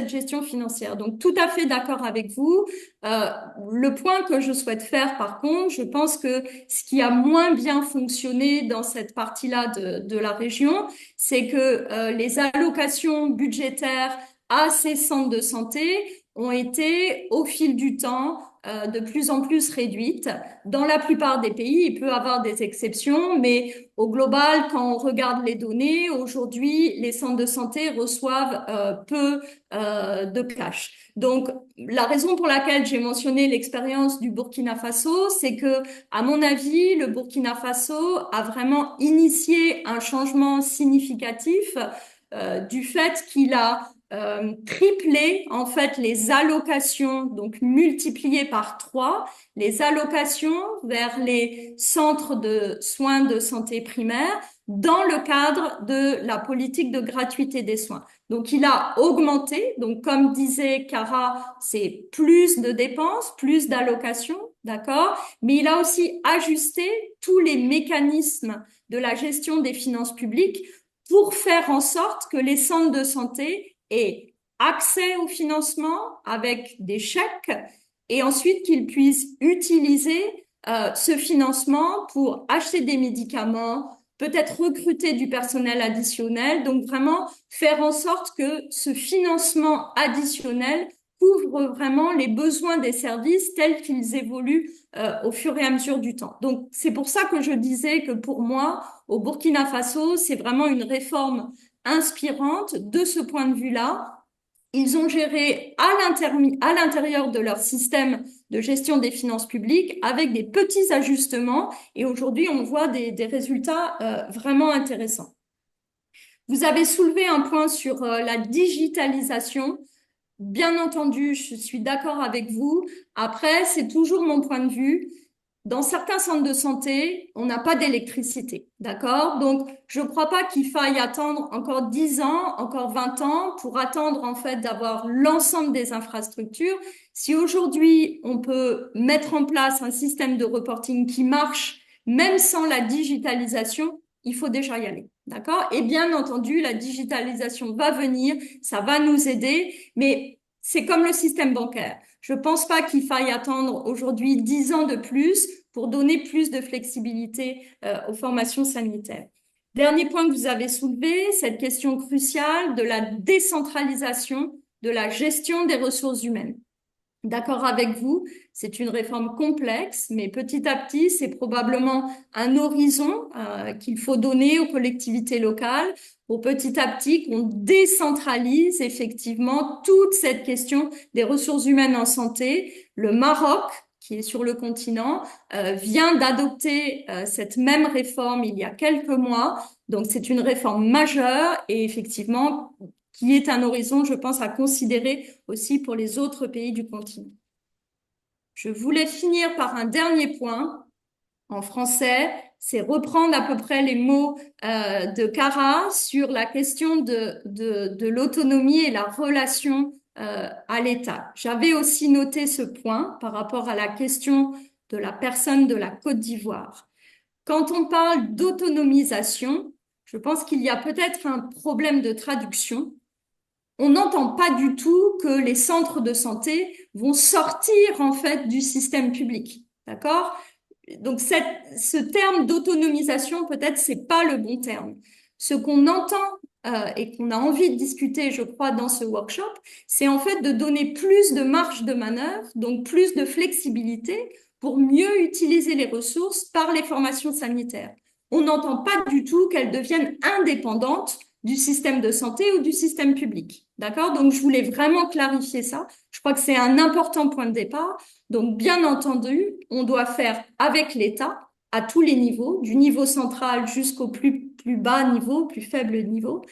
gestion financière. Donc, tout à fait d'accord avec vous. Le point que je souhaite faire, par contre, je pense que ce qui a moins bien fonctionné dans cette partie-là de la région, c'est que les allocations budgétaires à ces centres de santé ont été, au fil du temps, de plus en plus réduites. Dans la plupart des pays, il peut y avoir des exceptions, mais au global, quand on regarde les données, aujourd'hui, les centres de santé reçoivent peu de cash. Donc, la raison pour laquelle j'ai mentionné l'expérience du Burkina Faso, c'est que, à mon avis, le Burkina Faso a vraiment initié un changement significatif du fait qu'il a triplé en fait les allocations, donc multipliées par 3, les allocations vers les centres de soins de santé primaire dans le cadre de la politique de gratuité des soins. Donc, il a augmenté. Donc, comme disait Cara, c'est plus de dépenses, plus d'allocations, d'accord? Mais il a aussi ajusté tous les mécanismes de la gestion des finances publiques pour faire en sorte que les centres de santé aient accès au financement avec des chèques et ensuite qu'ils puissent utiliser ce financement pour acheter des médicaments, peut-être recruter du personnel additionnel, donc vraiment faire en sorte que ce financement additionnel couvre vraiment les besoins des services tels qu'ils évoluent au fur et à mesure du temps. Donc, c'est pour ça que je disais que pour moi, au Burkina Faso, c'est vraiment une réforme inspirante de ce point de vue-là. Ils ont géré à l'intérieur de leur système de gestion des finances publiques avec des petits ajustements et aujourd'hui, on voit des résultats vraiment intéressants. Vous avez soulevé un point sur la digitalisation. Bien entendu, je suis d'accord avec vous. Après, c'est toujours mon point de vue. Dans certains centres de santé, on n'a pas d'électricité, d'accord? Donc, je ne crois pas qu'il faille attendre encore 10 ans, encore 20 ans pour attendre en fait d'avoir l'ensemble des infrastructures. Si aujourd'hui, on peut mettre en place un système de reporting qui marche, même sans la digitalisation, il faut déjà y aller, d'accord? Et bien entendu, la digitalisation va venir, ça va nous aider, mais c'est comme le système bancaire. Je ne pense pas qu'il faille attendre aujourd'hui 10 ans de plus pour donner plus de flexibilité aux formations sanitaires. Dernier point que vous avez soulevé, cette question cruciale de la décentralisation de la gestion des ressources humaines. D'accord avec vous, c'est une réforme complexe, mais petit à petit, c'est probablement un horizon qu'il faut donner aux collectivités locales pour petit à petit qu'on décentralise effectivement toute cette question des ressources humaines en santé. Le Maroc, qui est sur le continent, vient d'adopter cette même réforme il y a quelques mois. Donc, c'est une réforme majeure et effectivement, qui est un horizon, je pense, à considérer aussi pour les autres pays du continent. Je voulais finir par un dernier point en français, c'est reprendre à peu près les mots de Cara sur la question de l'autonomie et la relation à l'État. J'avais aussi noté ce point par rapport à la question de la personne de la Côte d'Ivoire. Quand on parle d'autonomisation, je pense qu'il y a peut-être un problème de traduction. On n'entend pas du tout que les centres de santé vont sortir en fait du système public, d'accord? Donc ce terme d'autonomisation, peut-être c'est pas le bon terme. Ce qu'on entend et qu'on a envie de discuter, je crois, dans ce workshop, c'est en fait de donner plus de marge de manœuvre, donc plus de flexibilité pour mieux utiliser les ressources par les formations sanitaires. On n'entend pas du tout qu'elles deviennent indépendantes du système de santé ou du système public. D'accord? Donc, je voulais vraiment clarifier ça. Je crois que c'est un important point de départ. Donc, bien entendu, on doit faire avec l'État à tous les niveaux, du niveau central jusqu'au plus bas niveau, plus faible niveau.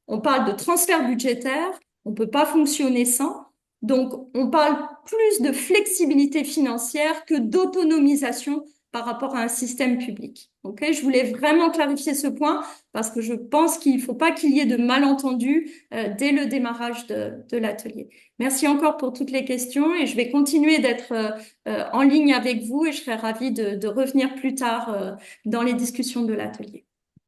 On parle de transfert budgétaire. On ne peut pas fonctionner sans. Donc, on parle plus de flexibilité financière que d'autonomisation par rapport à un système public. Okay, je voulais vraiment clarifier ce point parce que je pense qu'il ne faut pas qu'il y ait de malentendus dès le démarrage de l'atelier. Merci encore pour toutes les questions et je vais continuer d'être en ligne avec vous et je serai ravie de revenir plus tard dans les discussions de l'atelier.